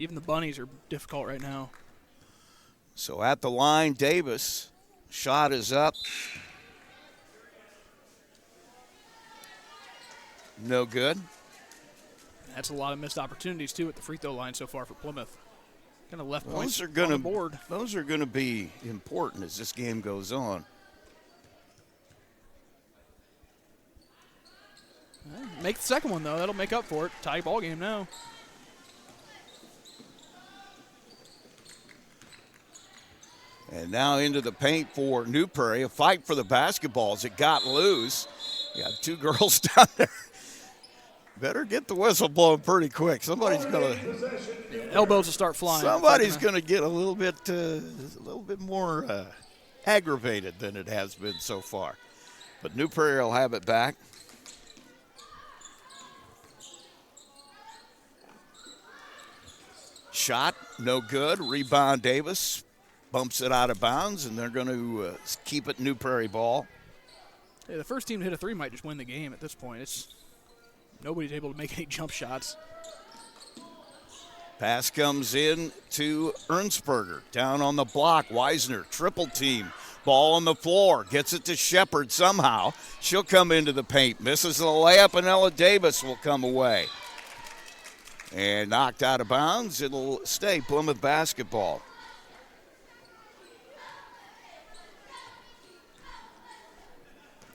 [SPEAKER 7] Even the bunnies are difficult right now.
[SPEAKER 6] So at the line, Davis. Shot is up. No good.
[SPEAKER 7] That's a lot of missed opportunities, too, at the free throw line so far for Plymouth. Kind of left points
[SPEAKER 6] Those are gonna,
[SPEAKER 7] on the board.
[SPEAKER 6] Those are going to be important as this game goes on.
[SPEAKER 7] Make the second one, though. That'll make up for it. Tie ball game now.
[SPEAKER 6] And now into the paint for New Prairie. A fight for the basketball as it got loose. You got two girls down there Better get the whistle blown pretty quick. Somebody's going to.
[SPEAKER 7] Elbows will start flying.
[SPEAKER 6] Somebody's going to get a little bit more aggravated than it has been so far. But New Prairie will have it back. Shot, no good. Rebound, Davis bumps it out of bounds, and they're going to keep it New Prairie ball.
[SPEAKER 7] Yeah, the first team to hit a three might just win the game at this point. Nobody's able to make any jump shots.
[SPEAKER 6] Pass comes in to Ernstberger. Down on the block, Weisner, triple team. Ball on the floor, gets it to Shepard somehow. She'll come into the paint, misses the layup, and Ella Davis will come away. And knocked out of bounds. It'll stay Plymouth basketball.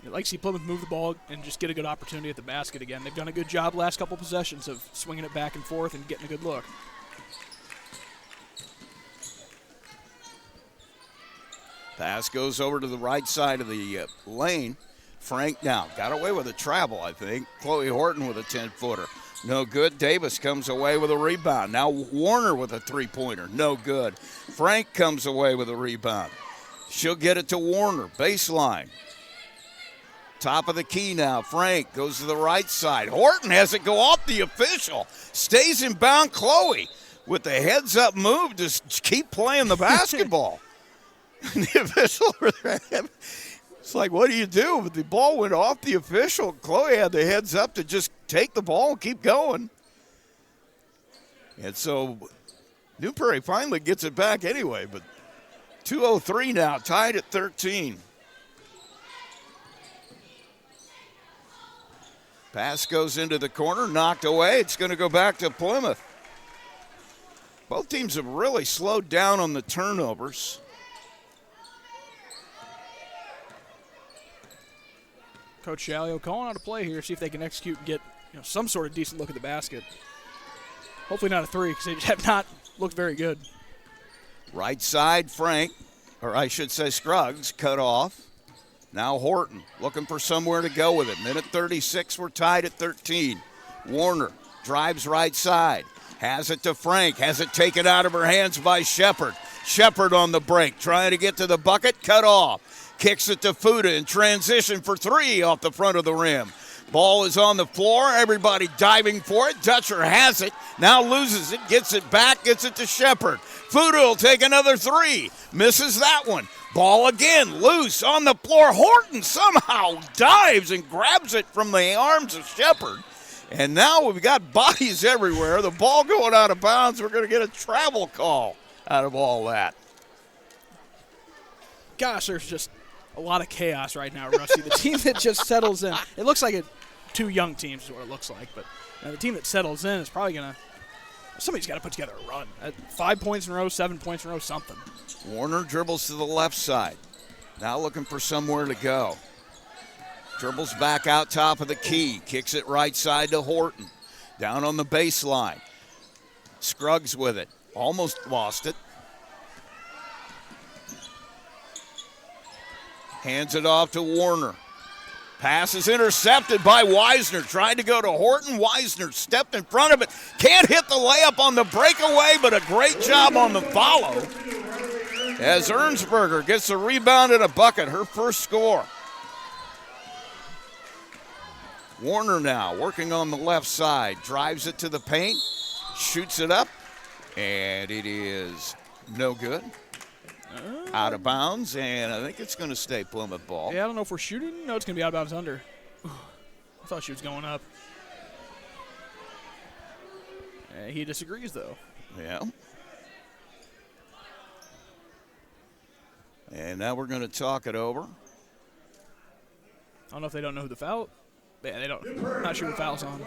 [SPEAKER 7] I'd like to see Plymouth move the ball and just get a good opportunity at the basket again. They've done a good job last couple possessions of swinging it back and forth and getting a good look.
[SPEAKER 6] Pass goes over to the right side of the lane. Frank now got away with a travel, I think. Chloe Horton with a 10-footer. No good. Davis comes away with a rebound. Now Warner with a three-pointer. No good. Frank comes away with a rebound. She'll get it to Warner. Baseline. Top of the key now. Frank goes to the right side. Horton has it go off the official. Stays in bound. Chloe with the heads-up move. Just keep playing the basketball. The official, it's like, what do you do? But the ball went off the official. Chloe had the heads up to just take the ball and keep going. And so New Prairie finally gets it back anyway, but 2:03 now, tied at 13. Pass goes into the corner, knocked away. It's going to go back to Plymouth. Both teams have really slowed down on the turnovers.
[SPEAKER 7] Coach Shalio calling out a play here, see if they can execute and get some sort of decent look at the basket. Hopefully not a three, because they just have not looked very good.
[SPEAKER 6] Right side, Frank, or I should say Scruggs, cut off. Now Horton looking for somewhere to go with it. Minute 36, we're tied at 13. Warner drives right side, has it to Frank, has it taken out of her hands by Shepard. Shepard on the break, trying to get to the bucket, cut off. Kicks it to Fuda in transition for three off the front of the rim. Ball is on the floor. Everybody diving for it. Dutcher has it. Now loses it. Gets it back. Gets it to Shepard. Fuda will take another three. Misses that one. Ball again. Loose on the floor. Horton somehow dives and grabs it from the arms of Shepard. And now we've got bodies everywhere. The ball going out of bounds. We're going to get a travel call out of all that.
[SPEAKER 7] Gosh, there's just a lot of chaos right now, Rusty. The team that just settles in, it looks like two young teams is what it looks like, but the team that settles in is probably going to, somebody's got to put together a run. 5 points in a row, 7 points in a row, something.
[SPEAKER 6] Warner dribbles to the left side. Now looking for somewhere to go. Dribbles back out top of the key. Kicks it right side to Horton. Down on the baseline. Scruggs with it. Almost lost it. Hands it off to Warner. Pass is intercepted by Weisner. Tried to go to Horton. Weisner stepped in front of it. Can't hit the layup on the breakaway, but a great job on the follow. As Ernstberger gets a rebound and a bucket, her first score. Warner now working on the left side. Drives it to the paint. Shoots it up. And it is no good. Out of bounds, and I think it's going to stay Plymouth ball.
[SPEAKER 7] Yeah, I don't know if we're shooting. No, it's going to be out of bounds under. I thought she was going up. He disagrees, though.
[SPEAKER 6] Yeah. And now we're going to talk it over.
[SPEAKER 7] I don't know if they don't know who the foul. Yeah, they don't. I'm not sure who the foul's on.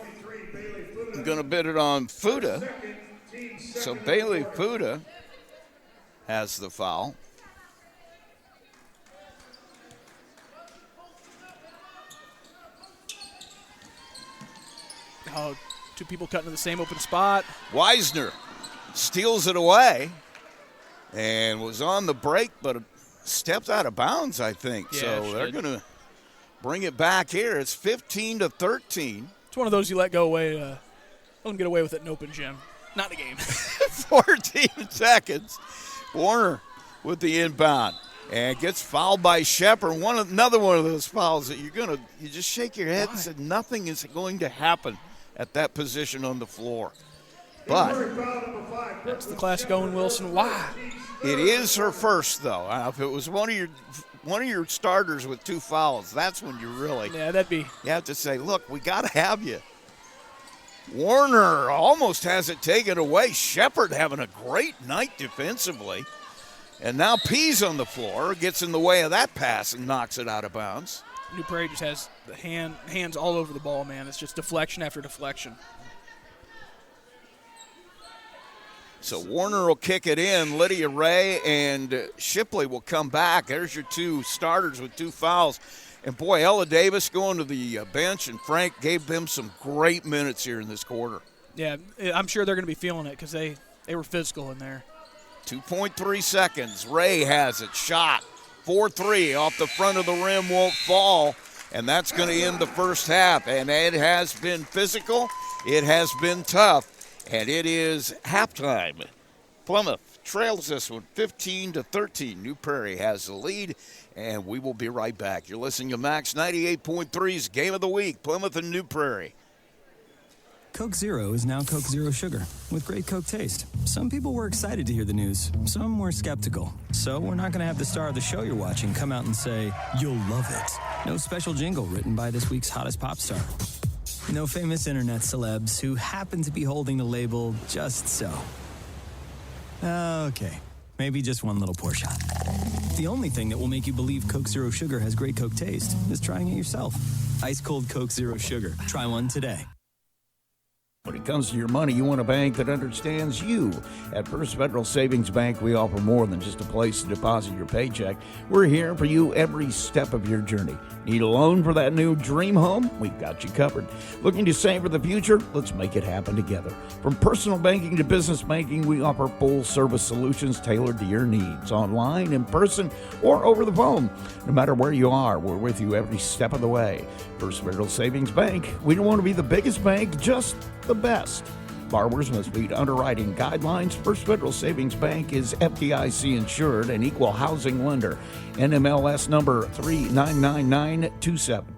[SPEAKER 6] I'm going to bid it on Fuda. So Bailey Fuda has the foul.
[SPEAKER 7] Oh, two people cutting to the same open spot.
[SPEAKER 6] Weisner steals it away and was on the break, but stepped out of bounds, I think.
[SPEAKER 7] Yeah,
[SPEAKER 6] so they're going to bring it back here. It's 15-13.
[SPEAKER 7] It's one of those you let go away. Let them get away with it in open gym. Not in a game.
[SPEAKER 6] 14 seconds. Warner with the inbound. And gets fouled by Shepard. Another one of those fouls that you just shake your head and say nothing is going to happen at that position on the floor. But
[SPEAKER 7] that's the classic Owen Wilson. Why?
[SPEAKER 6] It is her first, though. If it was one of your starters with 2 fouls, that's when you really you have to say, look, we got to have you. Warner almost has it taken away. Shepard having a great night defensively. And now Pease on the floor, gets in the way of that pass and knocks it out of bounds.
[SPEAKER 7] New Prairie just has the hands all over the ball, man. It's just deflection after deflection.
[SPEAKER 6] So Warner will kick it in. Lydia Ray and Shipley will come back. There's your 2 starters with 2 fouls. And, boy, Ella Davis going to the bench, and Frank gave them some great minutes here in this quarter.
[SPEAKER 7] Yeah, I'm sure they're going to be feeling it because they were physical in there.
[SPEAKER 6] 2.3 seconds. Ray has it. Shot. 4-3 off the front of the rim, won't fall. And that's going to end the first half. And it has been physical. It has been tough. And it is halftime. Plymouth trails this one 15-13. New Prairie has the lead. And we will be right back. You're listening to Max 98.3's Game of the Week. Plymouth and New Prairie.
[SPEAKER 8] Coke Zero is now Coke Zero Sugar with great Coke taste. Some people were excited to hear the news. Some were skeptical. So we're not going to have the star of the show you're watching come out and say, "You'll love it." No special jingle written by this week's hottest pop star. No famous internet celebs who happen to be holding the label just so. Okay, maybe just one little pour shot. The only thing that will make you believe Coke Zero Sugar has great Coke taste is trying it yourself. Ice cold Coke Zero Sugar. Try one today.
[SPEAKER 10] When it comes to your money, you want a bank that understands you. At First Federal Savings Bank, we offer more than just a place to deposit your paycheck. We're here for you every step of your journey. Need a loan for that new dream home? We've got you covered. Looking to save for the future? Let's make it happen together. From personal banking to business banking, we offer full-service solutions tailored to your needs, online, in person, or over the phone. No matter where you are, we're with you every step of the way. First Federal Savings Bank, we don't want to be the biggest bank, just the best. Borrowers must meet underwriting guidelines. First Federal Savings Bank is FDIC insured and equal housing lender. NMLS number 399927.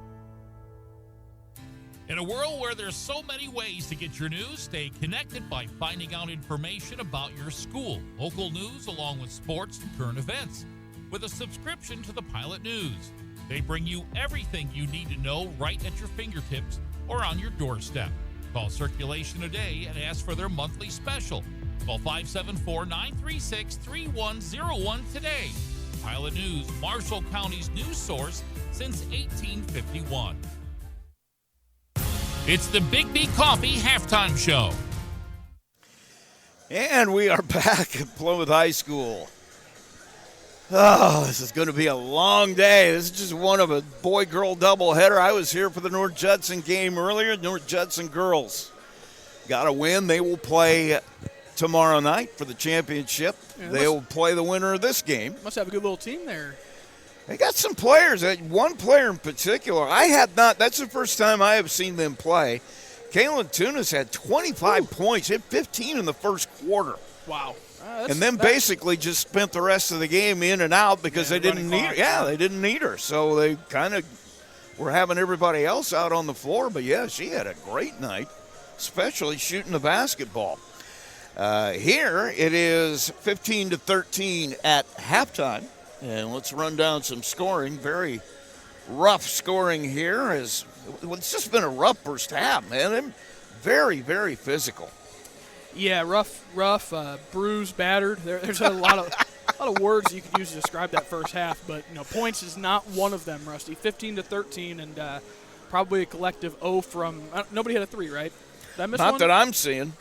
[SPEAKER 1] In a world where there's so many ways to get your news, stay connected by finding out information about your school, local news, along with sports and current events. With a subscription to the Pilot News, they bring you everything you need to know right at your fingertips or on your doorstep. Call Circulation today and ask for their monthly special. Call 574-936-3101 today. Pilot News, Marshall County's news source since 1851. It's the Big B Coffee Halftime Show.
[SPEAKER 6] And we are back at Plymouth High School. Oh, this is going to be a long day. This is just one of a boy-girl doubleheader. I was here for the North Judson game earlier. North Judson girls got to win. They will play tomorrow night for the championship.
[SPEAKER 7] Yeah,
[SPEAKER 6] they will play the winner of this game.
[SPEAKER 7] Must have a good little team there.
[SPEAKER 6] They got some players. One player in particular, that's the first time I have seen them play. Kaylin Tunis had 25 points, hit 15 in the first quarter.
[SPEAKER 7] Wow.
[SPEAKER 6] And then basically just spent the rest of the game in and out because they didn't need her. Yeah, they didn't need her. So they kind of were having everybody else out on the floor. But, yeah, she had a great night, especially shooting the basketball. Here it is 15-13 at halftime. And let's run down some scoring. Very rough scoring here. It's just been a rough first half, man. They're very, very physical.
[SPEAKER 7] Yeah, rough, bruised, battered. There's a lot of words you could use to describe that first half, but points is not one of them, Rusty. 15-13, and probably a collective 0 from. Nobody had a 3, right? Did I miss one?
[SPEAKER 6] Not that I'm seeing.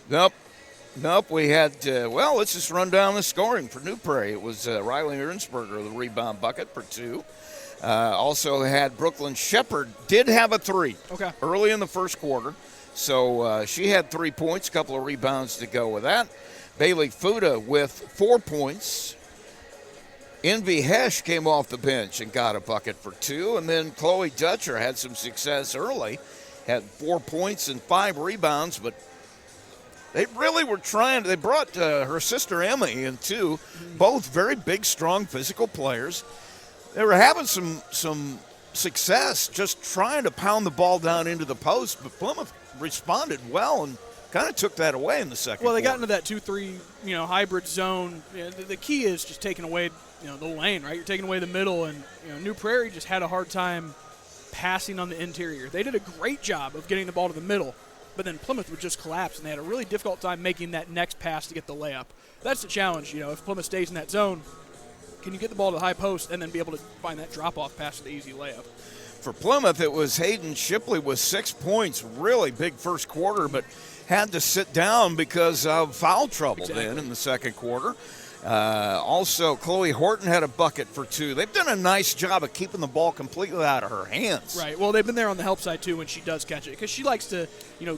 [SPEAKER 6] Nope. We had. Let's just run down the scoring for New Prairie. It was Riley Ernsberger, the rebound bucket for 2. Also had Brooklyn Shepard did have a 3.
[SPEAKER 7] Okay.
[SPEAKER 6] Early in the first quarter. So she had 3 points, a couple of rebounds to go with that. Bailey Fuda with 4 points. Envy Hesh came off the bench and got a bucket for 2. And then Chloe Dutcher had some success early, had 4 points and 5 rebounds, but they really were trying. They brought her sister Emmy in too, both very big, strong, physical players. They were having some success just trying to pound the ball down into the post, but Plymouth responded well and kind of took that away in the second
[SPEAKER 7] Well, they got
[SPEAKER 6] quarter.
[SPEAKER 7] into that 2-3, hybrid zone. The key is just taking away, the lane, right? You're taking away the middle, and New Prairie just had a hard time passing on the interior. They did a great job of getting the ball to the middle, but then Plymouth would just collapse, and they had a really difficult time making that next pass to get the layup. That's the challenge, if Plymouth stays in that zone, can you get the ball to the high post and then be able to find that drop-off pass to the easy layup?
[SPEAKER 6] For Plymouth, it was Hayden Shipley with 6 points, really big first quarter, but had to sit down because of foul trouble then in the second quarter. Also, Chloe Horton had a bucket for 2. They've done a nice job of keeping the ball completely out of her hands.
[SPEAKER 7] Right. Well, they've been there on the help side, too, when she does catch it, because she likes to,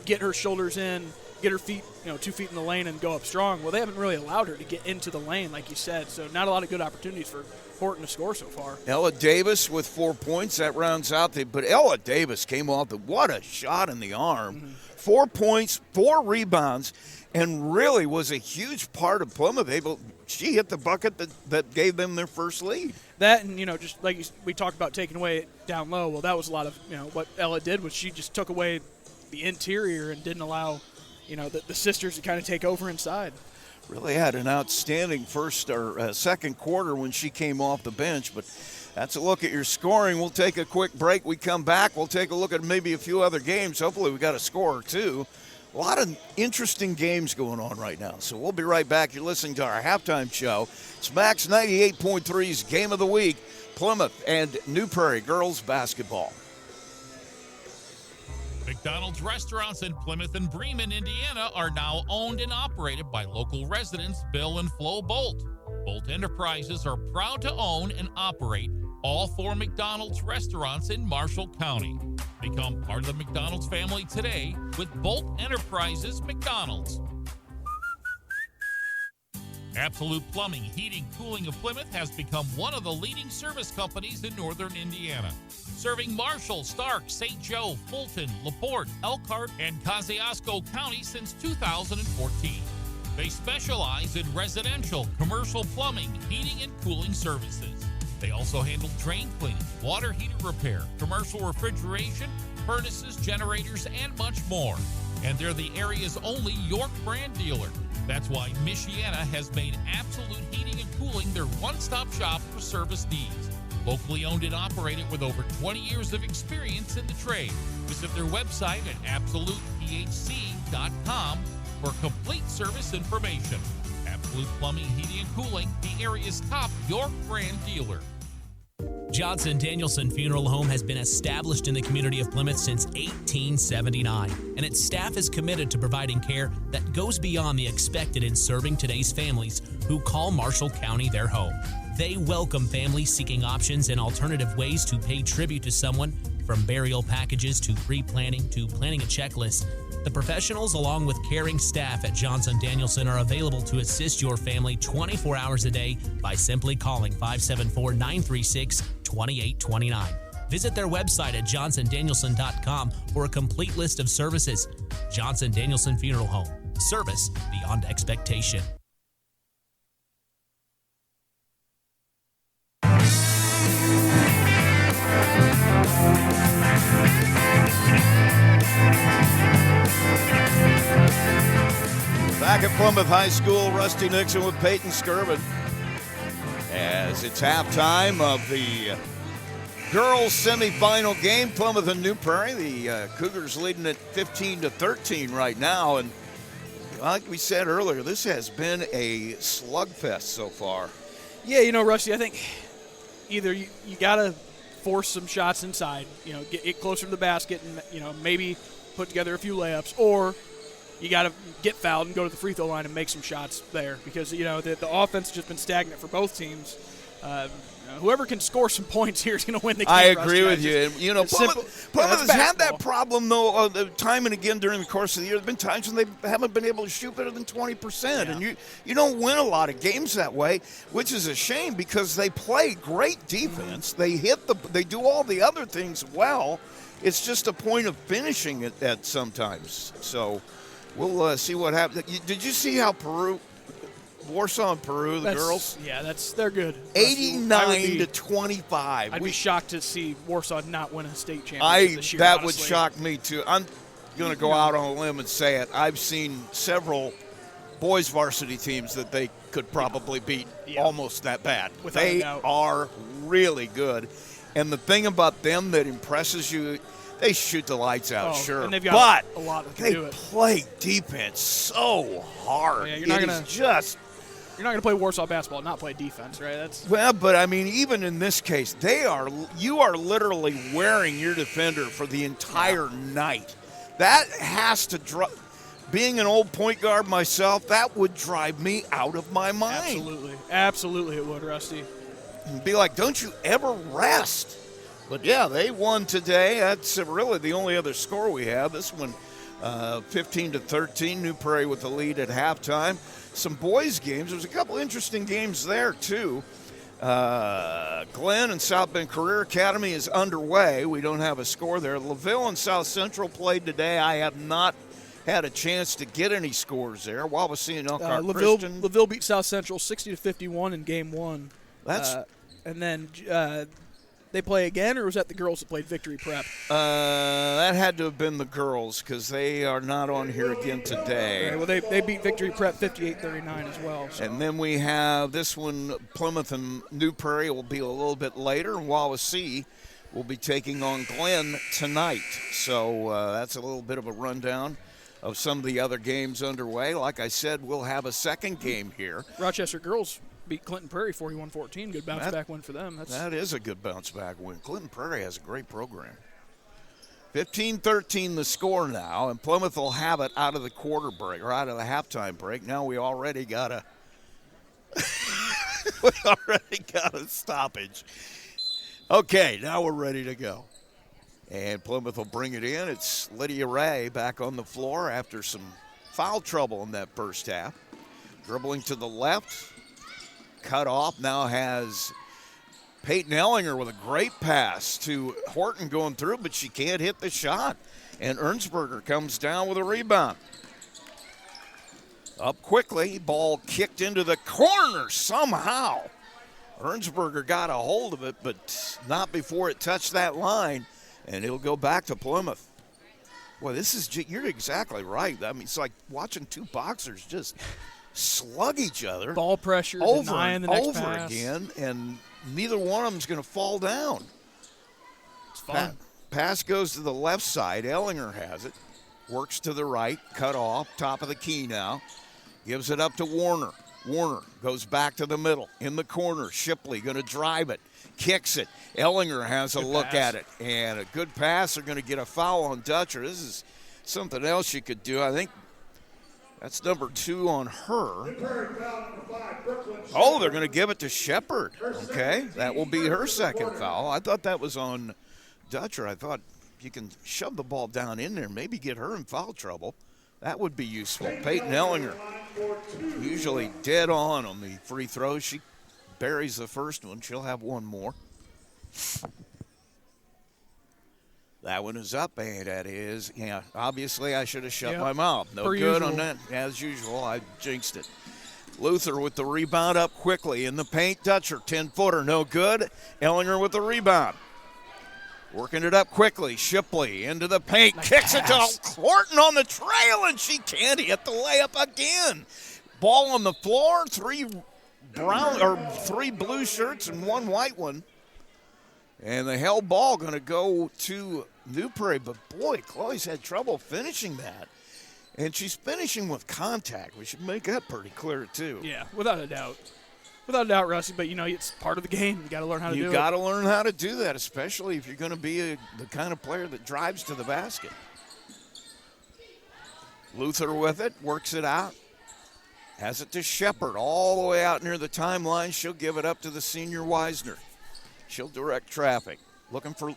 [SPEAKER 7] get her shoulders in, get her feet, 2 feet in the lane and go up strong. Well, they haven't really allowed her to get into the lane, like you said, so not a lot of good opportunities for Horton to score so far.
[SPEAKER 6] Ella Davis with 4 points. That rounds out but Ella Davis came off what a shot in the arm. 4 points, 4 rebounds, and really was a huge part of Plymouth. She hit the bucket that gave them their first lead.
[SPEAKER 7] That and, just like we talked about taking away it down low, well, that was a lot of, what Ella did was she just took away the interior and didn't allow, the sisters to kind of take over inside.
[SPEAKER 6] Really had an outstanding second quarter when she came off the bench, but that's a look at your scoring. We'll take a quick break. We come back, we'll take a look at maybe a few other games. Hopefully we got a score or two. A lot of interesting games going on right now, so we'll be right back. You're listening to our halftime show. It's Max 98.3's Game of the Week, Plymouth and New Prairie girls basketball.
[SPEAKER 1] McDonald's restaurants in Plymouth and Bremen, Indiana are now owned and operated by local residents Bill and Flo Bolt. Bolt Enterprises are proud to own and operate all 4 McDonald's restaurants in Marshall County. Become part of the McDonald's family today with Bolt Enterprises McDonald's. Absolute Plumbing, Heating, Cooling of Plymouth has become one of the leading service companies in northern Indiana, serving Marshall, Stark, St. Joe, Fulton, LaPorte, Elkhart, and Kosciuszko County since 2014. They specialize in residential, commercial plumbing, heating, and cooling services. They also handle drain cleaning, water heater repair, commercial refrigeration, furnaces, generators, and much more. And they're the area's only York brand dealer. That's why Michiana has made Absolute Heating and Cooling their one-stop shop for service needs. Locally owned and operated with over 20 years of experience in the trade. Visit their website at absolutethc.com for complete service information. Absolute Plumbing, Heating, and Cooling, the area's top York brand dealer.
[SPEAKER 2] Johnson Danielson Funeral Home has been established in the community of Plymouth since 1879, and its staff is committed to providing care that goes beyond the expected in serving today's families who call Marshall County their home. They welcome families seeking options and alternative ways to pay tribute to someone, from burial packages to pre-planning to planning a checklist. The professionals, along with caring staff at Johnson Danielson, are available to assist your family 24 hours a day by simply calling 574-936-2829. Visit their website at johnsondanielson.com for a complete list of services. Johnson Danielson Funeral Home. Service beyond expectation.
[SPEAKER 6] Back at Plymouth High School, Rusty Nixon with Peyton Skirvin. As it's halftime of the girls' semifinal game, Plymouth and New Prairie. The Cougars leading at 15-13 right now. And like we said earlier, this has been a slugfest so far.
[SPEAKER 7] Yeah, Rusty, I think either you got to force some shots inside, get closer to the basket and, maybe put together a few layups, or you got to get fouled and go to the free throw line and make some shots there because, the offense has just been stagnant for both teams. Whoever can score some points here is going to win the game.
[SPEAKER 6] I agree with you. Plymouth has had that problem, though, time and again during the course of the year. There have been times when they haven't been able to shoot better than 20%. Yeah. And you don't win a lot of games that way, which is a shame because they play great defense. Mm-hmm. They do all the other things well. it's just a point of finishing it at sometimes. So we'll see what happens. Did you see how Warsaw and Peru, the girls?
[SPEAKER 7] Yeah, they're good.
[SPEAKER 6] 89-25.
[SPEAKER 7] I'd be shocked to see Warsaw not win a state championship this year.
[SPEAKER 6] That
[SPEAKER 7] honestly.
[SPEAKER 6] would shock me too. I'm going to go out on a limb and say it. I've seen several boys varsity teams that they could probably beat almost that bad. They are really good. And the thing about them that impresses you, they shoot the lights out, sure.
[SPEAKER 7] And they've got
[SPEAKER 6] but
[SPEAKER 7] a lot that can
[SPEAKER 6] they
[SPEAKER 7] do it.
[SPEAKER 6] play defense so hard.
[SPEAKER 7] Yeah,
[SPEAKER 6] You're not
[SPEAKER 7] going to play Warsaw basketball and not play defense, right?
[SPEAKER 6] But I mean, even in this case, you are literally wearing your defender for the entire night. That has to being an old point guard myself, that would drive me out of my mind.
[SPEAKER 7] Absolutely it would, Rusty.
[SPEAKER 6] And be like, don't you ever rest. But yeah, they won today. That's really the only other score we have. This one, 15-13. New Prairie with the lead at halftime. Some boys' games. There's a couple interesting games there, too. Glenn and South Bend Career Academy is underway. We don't have a score there. LaVille and South Central played today. I have not had a chance to get any scores there. Wawasee and Elkhart Christian.
[SPEAKER 7] LaVille beat South Central 60-51 in game one. And then they play again, or was that the girls that played Victory Prep?
[SPEAKER 6] That had to have been the girls because they are not on here again today.
[SPEAKER 7] Right, well, they beat Victory Prep 58-39 as well. So.
[SPEAKER 6] And then we have this one, Plymouth and New Prairie will be a little bit later, and Wawasee will be taking on Glenn tonight. So that's a little bit of a rundown of some of the other games underway. Like I said, we'll have a second game here.
[SPEAKER 7] Rochester girls beat Clinton Prairie 41-14. Good bounce-back win for them.
[SPEAKER 6] That is a good bounce-back win. Clinton Prairie has a great program. 15-13 the score now, and Plymouth will have it out of the quarter break, or out of the halftime break. Now we already got a stoppage. Okay, now we're ready to go. And Plymouth will bring it in. It's Lydia Ray back on the floor after some foul trouble in that first half. Dribbling to the left. Cut off, now has Peyton Ellinger with a great pass to Horton going through, but she can't hit the shot. And Ernsberger comes down with a rebound. Up quickly, ball kicked into the corner somehow. Ernsberger got a hold of it, but not before it touched that line, and it'll go back to Plymouth. Boy, you're exactly right. I mean, it's like watching two boxers just slug each other.
[SPEAKER 7] Ball pressure,
[SPEAKER 6] over
[SPEAKER 7] and
[SPEAKER 6] the next pass. Again, and neither one of them's going to fall down.
[SPEAKER 7] It's fun.
[SPEAKER 6] Pass goes to the left side. Ellinger has it. Works to the right. Cut off. Top of the key now. Gives it up to Warner. Warner goes back to the middle. In the corner. Shipley going to drive it. Kicks it. Ellinger has a look at it. And a good pass. They're going to get a foul on Dutcher. This is something else you could do. I think that's number 2 on her. Oh, they're going to give it to Shepard. Okay, that will be her second foul. I thought that was on Dutcher. I thought you can shove the ball down in there, maybe get her in foul trouble. That would be useful. Peyton Ellinger, usually dead on the free throws. She buries the first one. She'll have one more. That one is up, and that is, obviously I should have shut my mouth. No good on that. As usual, I jinxed it. Luther with the rebound up quickly in the paint. Dutcher, 10-footer, no good. Ellinger with the rebound. Working it up quickly. Shipley into the paint. Kicks it to Horton on the trail, and she can't hit the layup again. Ball on the floor, 3 blue shirts and 1 white one. And the held ball going to go to New Prairie. But, boy, Chloe's had trouble finishing that. And she's finishing with contact. We should make that pretty clear, too.
[SPEAKER 7] Yeah, without a doubt. Without a doubt, Rusty. But, it's part of the game. You got to learn how to do it.
[SPEAKER 6] You got to learn how to do that, especially if you're going to be the kind of player that drives to the basket. Luther with it, works it out. Has it to Shepard all the way out near the timeline. She'll give it up to the senior Wisner. She'll direct traffic. Looking for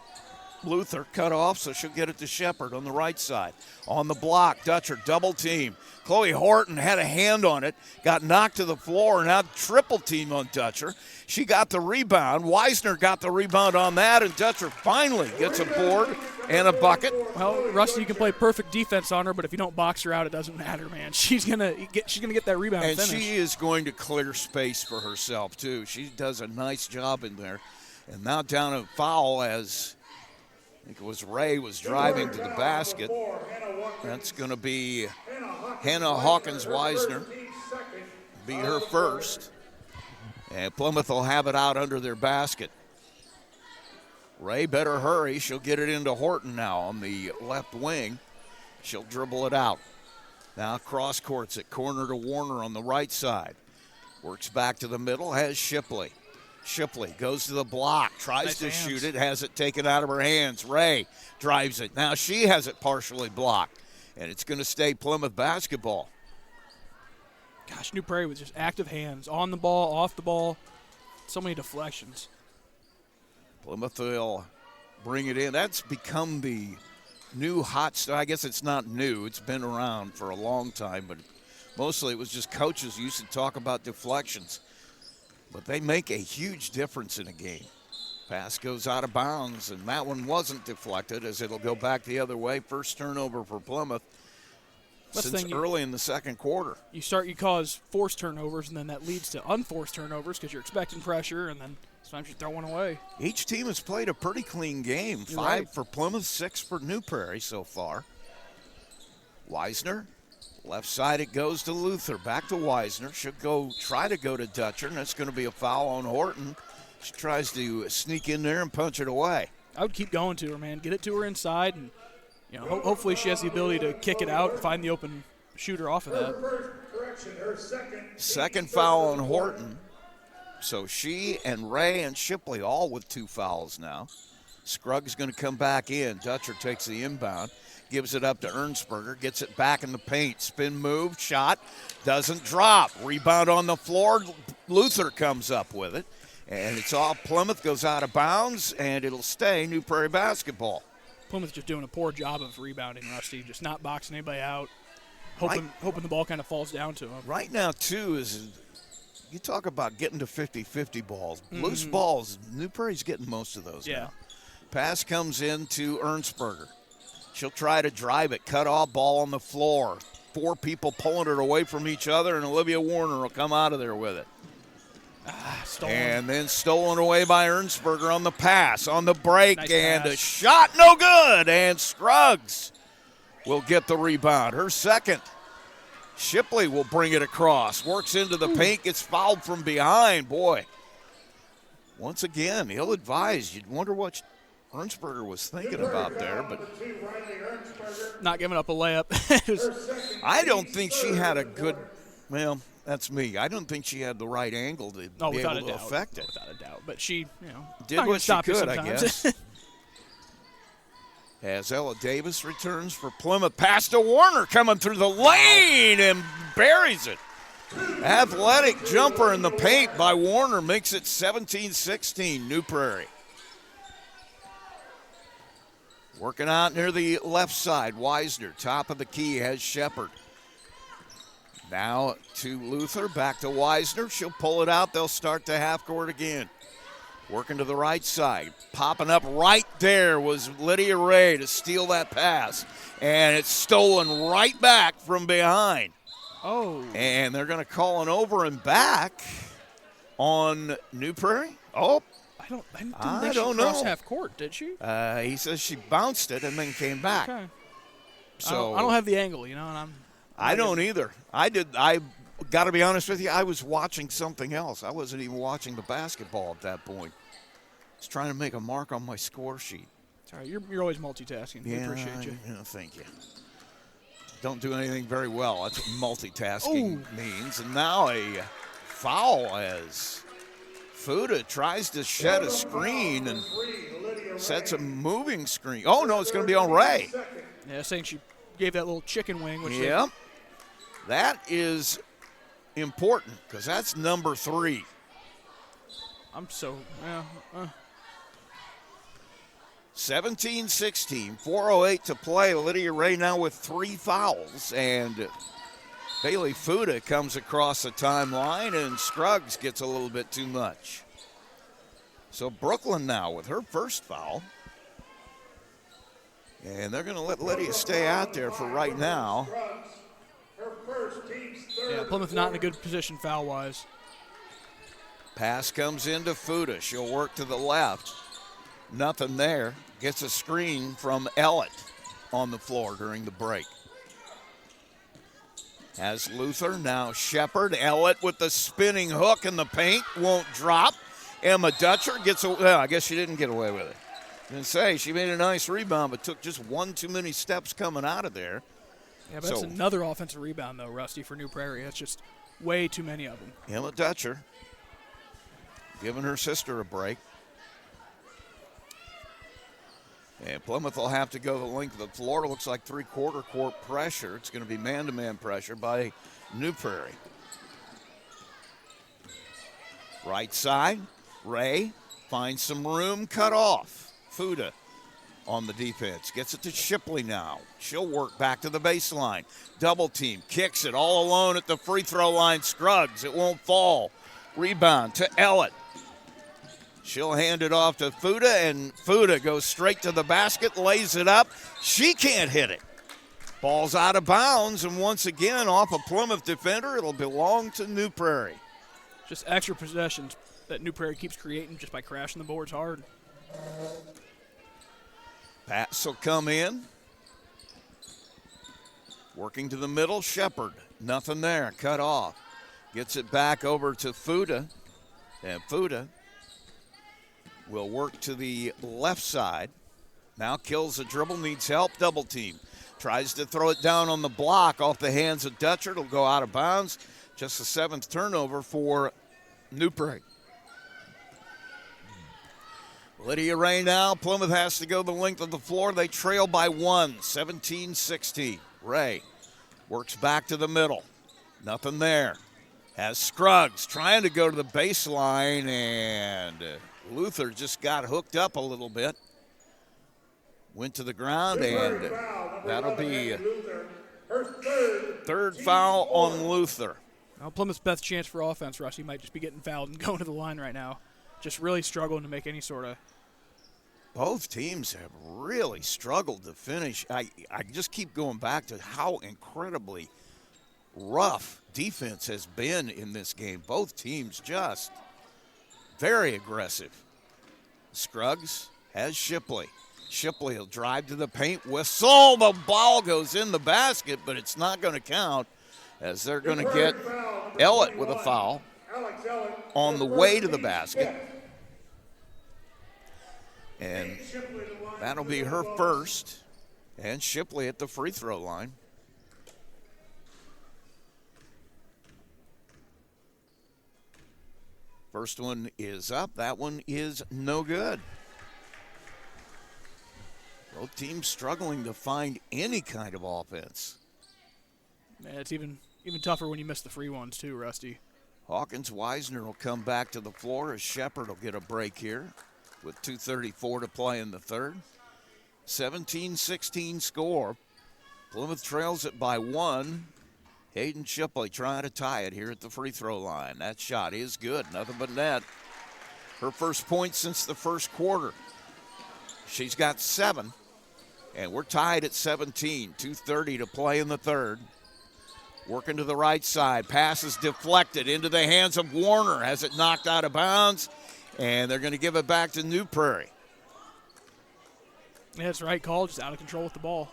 [SPEAKER 6] Luther, cut off, so she'll get it to Shepard on the right side. On the block, Dutcher, double team. Chloe Horton had a hand on it, got knocked to the floor, and now triple team on Dutcher. She got the rebound. Wisner got the rebound on that, and Dutcher finally gets a board and a bucket.
[SPEAKER 7] Well, Rusty, you can play perfect defense on her, but if you don't box her out, it doesn't matter, man. She's gonna get that rebound
[SPEAKER 6] And
[SPEAKER 7] finish.
[SPEAKER 6] she is going to clear space for herself, too. She does a nice job in there. And now down a foul as I think it was Ray was driving to the basket. That's going to be Hannah Hawkins-Weisner. Be her first. And Plymouth will have it out under their basket. Ray better hurry. She'll get it into Horton now on the left wing. She'll dribble it out. Now cross courts it, corner to Warner on the right side. Works back to the middle, has Shipley. Shipley goes to the block, tries to shoot it, has it taken out of her hands. Ray drives it. Now she has it partially blocked, and it's going to stay Plymouth basketball.
[SPEAKER 7] Gosh, New Prairie with just active hands, on the ball, off the ball, so many deflections.
[SPEAKER 6] Plymouth will bring it in. That's become the new hot stuff. I guess it's not new. It's been around for a long time, but mostly it was just coaches used to talk about deflections. But they make a huge difference in a game. Pass goes out of bounds, and that one wasn't deflected as it'll go back the other way. First turnover for Plymouth since early in the second quarter.
[SPEAKER 7] You cause forced turnovers, and then that leads to unforced turnovers because you're expecting pressure, and then sometimes you throw one away.
[SPEAKER 6] Each team has played a pretty clean game.
[SPEAKER 7] You're
[SPEAKER 6] 5
[SPEAKER 7] right.
[SPEAKER 6] for Plymouth, 6 for New Prairie so far. Weisner. Left side it goes to Luther. Back to Weisner. She'll try to go to Dutcher, and that's going to be a foul on Horton. She tries to sneak in there and punch it away.
[SPEAKER 7] I would keep going to her, man. Get it to her inside, and hopefully she has the ability to kick it out and find the open shooter off of that.
[SPEAKER 6] Second foul on Horton. So she and Ray and Shipley all with 2 fouls now. Scruggs going to come back in. Dutcher takes the inbound. Gives it up to Ernsberger, gets it back in the paint. Spin move, shot, doesn't drop. Rebound on the floor. Luther comes up with it. And it's all Plymouth, goes out of bounds, and it'll stay New Prairie basketball.
[SPEAKER 7] Plymouth's just doing a poor job of rebounding, Rusty, just not boxing anybody out, hoping the ball kind of falls down to him.
[SPEAKER 6] Right now, too, is you talk about getting to 50-50 balls. Loose balls, New Prairie's getting most of those now. Pass comes in to Ernsberger. She'll try to drive it, cut off, ball on the floor. 4 people pulling it away from each other, and Olivia Warner will come out of there with it. And then stolen away by Ernsberger on the pass, on the break,
[SPEAKER 7] Nice
[SPEAKER 6] and
[SPEAKER 7] pass.
[SPEAKER 6] a shot no good. And Scruggs will get the rebound. Her second. Shipley will bring it across, works into the paint, gets fouled from behind. Boy, once again, ill-advised. You'd wonder what Ernsberger was thinking about there, but
[SPEAKER 7] not giving up a layup.
[SPEAKER 6] I don't think she had a good, well, that's me. I don't think she had the right angle to be able to affect it.
[SPEAKER 7] Without a doubt. But she,
[SPEAKER 6] did what she could, I
[SPEAKER 7] sometimes.
[SPEAKER 6] guess. As Ella Davis returns for Plymouth. Pass to Warner coming through the lane and buries it. Athletic jumper in the paint by Warner makes it 17-16, New Prairie. Working out near the left side, Weisner, top of the key, has Shepard. Now to Luther, back to Weisner. She'll pull it out. They'll start to half court again. Working to the right side. Popping up right there was Lydia Ray to steal that pass. And it's stolen right back from behind.
[SPEAKER 7] Oh.
[SPEAKER 6] And they're going to call an over and back on New Prairie. Oh.
[SPEAKER 7] I didn't think she crossed half court, did she?
[SPEAKER 6] He says she bounced it and then came back.
[SPEAKER 7] Okay.
[SPEAKER 6] So
[SPEAKER 7] I don't have the angle, and
[SPEAKER 6] I don't either. I got to be honest with you, I was watching something else. I wasn't even watching the basketball at that point. I was trying to make a mark on my score sheet.
[SPEAKER 7] It's all right. You're always multitasking. We appreciate you.
[SPEAKER 6] Thank you. Don't do anything very well. That's what multitasking means. And now a foul as Fuda tries to shed a screen and sets a moving screen. Oh, no, it's going to be on Ray.
[SPEAKER 7] Yeah, saying she gave that little chicken wing. Which
[SPEAKER 6] that is important because that's number 3.
[SPEAKER 7] I'm so,
[SPEAKER 6] 17-16, 4:08 to play. Lydia Ray now with 3 fouls, and Bailey Fuda comes across the timeline, and Scruggs gets a little bit too much. So Brooklyn now with her first foul. And they're going to let Lydia stay out there for right now.
[SPEAKER 11] Her first team's
[SPEAKER 7] Yeah,
[SPEAKER 11] third.
[SPEAKER 7] Plymouth not in a good position foul-wise.
[SPEAKER 6] Pass comes into Fuda. She'll work to the left. Nothing there. Gets a screen from Ellett on the floor during the break. Has Luther, now Shepard. Ellett with the spinning hook in the paint. Won't drop. Emma Dutcher gets away. Well, I guess she didn't get away with it. Didn't say she made a nice rebound, but took just one too many steps coming out of there.
[SPEAKER 7] Yeah, but that's another offensive rebound, though, Rusty, for New Prairie. That's just way too many of them.
[SPEAKER 6] Emma Dutcher giving her sister a break. And Plymouth will have to go the length of the floor. Looks like three-quarter court pressure. It's going to be man-to-man pressure by New Prairie. Right side, Ray finds some room, cut off. Fuda on the defense. Gets it to Shipley now. She'll work back to the baseline. Double team, kicks it all alone at the free throw line. Scruggs, it won't fall. Rebound to Ellett. She'll hand it off to Fuda, and Fuda goes straight to the basket, lays it up. She can't hit it. Ball's out of bounds, and once again, off a Plymouth defender, it'll belong to New Prairie.
[SPEAKER 7] Just extra possessions that New Prairie keeps creating just by crashing the boards hard.
[SPEAKER 6] Pass will come in. Working to the middle, Shepard. Nothing there, cut off. Gets it back over to Fuda, and Fuda will work to the left side. Now kills the dribble, needs help, double team. Tries to throw it down on the block off the hands of Dutcher. It'll go out of bounds. Just the seventh turnover for New Prairie. Lydia Ray now. Plymouth has to go the length of the floor. They trail by 17-16. Ray works back to the middle. Nothing there. Has Scruggs trying to go to the baseline, and Luther just got hooked up a little bit. Went to the ground, and that'll be third foul on Luther.
[SPEAKER 7] Well, Plymouth's best chance for offense, Rusty, might just be getting fouled and going to the line right now. Just really struggling to make any sort of.
[SPEAKER 6] Both teams have really struggled to finish. I just keep going back to how incredibly rough defense has been in this game. Both teams just very aggressive. Scruggs has Shipley. Shipley will drive to the paint, whistle. The ball goes in the basket, but it's not going to count as they're going to get Ellett with a foul on the way to the basket. And that'll be her first. And Shipley at the free throw line. First one is up. That one is no good. Both teams struggling to find any kind of offense.
[SPEAKER 7] Man, it's even tougher when you miss the free ones too, Rusty.
[SPEAKER 6] Hawkins Weisner will come back to the floor as Shepard will get a break here with 2:34 to play in the third. 17-16 score. Plymouth trails it by 1. Hayden Shipley trying to tie it here at the free throw line. That shot is good, nothing but net. Her first point since the first quarter. She's got 7, and we're tied at 17. 2:30 to play in the third. Working to the right side. Pass is deflected into the hands of Warner. Has it knocked out of bounds, and they're going to give it back to New Prairie.
[SPEAKER 7] Yeah, that's the right call. Just out of control with the ball.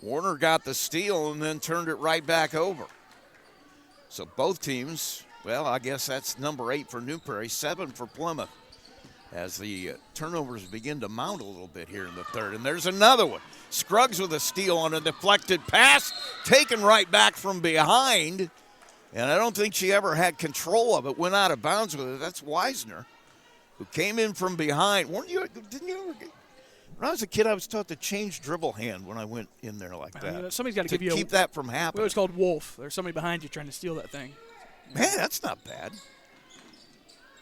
[SPEAKER 6] Warner got the steal and then turned it right back over. So both teams, well, I guess that's number 8 for New Prairie, 7 for Plymouth, as the turnovers begin to mount a little bit here in the third. And there's another one. Scruggs with a steal on a deflected pass, taken right back from behind. And I don't think she ever had control of it, went out of bounds with it. That's Weisner, who came in from behind. Didn't you ever get, when I was a kid, I was taught to change dribble hand when I went in there like that.
[SPEAKER 7] Somebody's got to give you
[SPEAKER 6] keep that from happening.
[SPEAKER 7] It's called wolf. There's somebody behind you trying to steal that thing.
[SPEAKER 6] Man, that's not bad.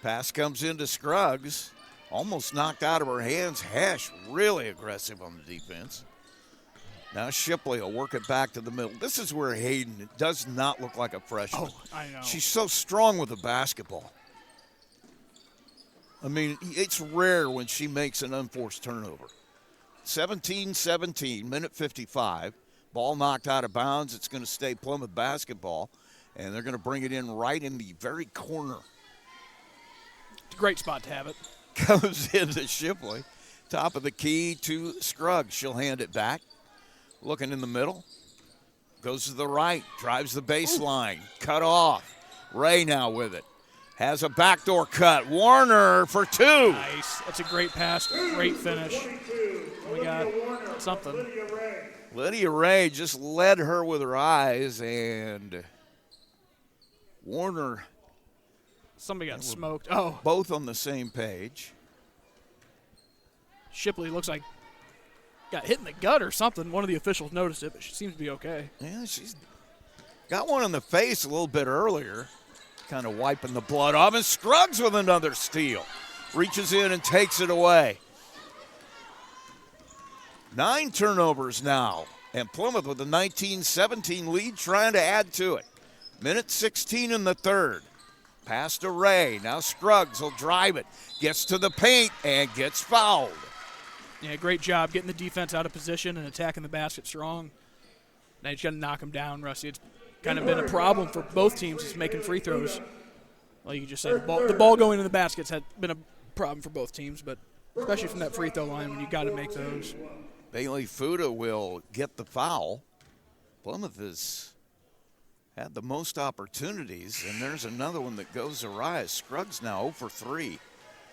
[SPEAKER 6] Pass comes into Scruggs. Almost knocked out of her hands. Hesh really aggressive on the defense. Now Shipley will work it back to the middle. This is where Hayden does not look like a freshman.
[SPEAKER 7] Oh, I know.
[SPEAKER 6] She's so strong with the basketball. I mean, it's rare when she makes an unforced turnover. 17-17, minute 55. Ball knocked out of bounds. It's going to stay Plymouth basketball, and they're going to bring it in right in the very corner.
[SPEAKER 7] It's a great spot to have it.
[SPEAKER 6] Goes into Shipley. Top of the key to Scruggs. She'll hand it back. Looking in the middle. Goes to the right. Drives the baseline. Cut off. Ray now with it. Has a backdoor cut. Warner for two.
[SPEAKER 7] Nice. That's a great pass. Great finish. We got something.
[SPEAKER 6] Lydia Ray just led her with her eyes, and Warner.
[SPEAKER 7] Somebody got smoked. Oh.
[SPEAKER 6] Both on the same page.
[SPEAKER 7] Shipley looks like got hit in the gut or something. One of the officials noticed it, but she seems to be okay.
[SPEAKER 6] Yeah, she's got one in the face a little bit earlier. Kind of wiping the blood off. And Scruggs with another steal. Reaches in and takes it away. 9 turnovers now. And Plymouth with a 19-17 lead, trying to add to it. Minute 16 in the third. Pass to Ray. Now Scruggs will drive it. Gets to the paint and gets fouled.
[SPEAKER 7] Yeah, great job getting the defense out of position and attacking the basket strong. Now you just got to knock them down, Rusty. It's kind of been a problem for both teams is making free throws. Well, you could just say the ball going in the baskets had been a problem for both teams, but especially from that free throw line when you got to make those.
[SPEAKER 6] Bailey Fuda will get the foul. Plymouth has had the most opportunities, and there's another one that goes awry. Scruggs now 0 for 3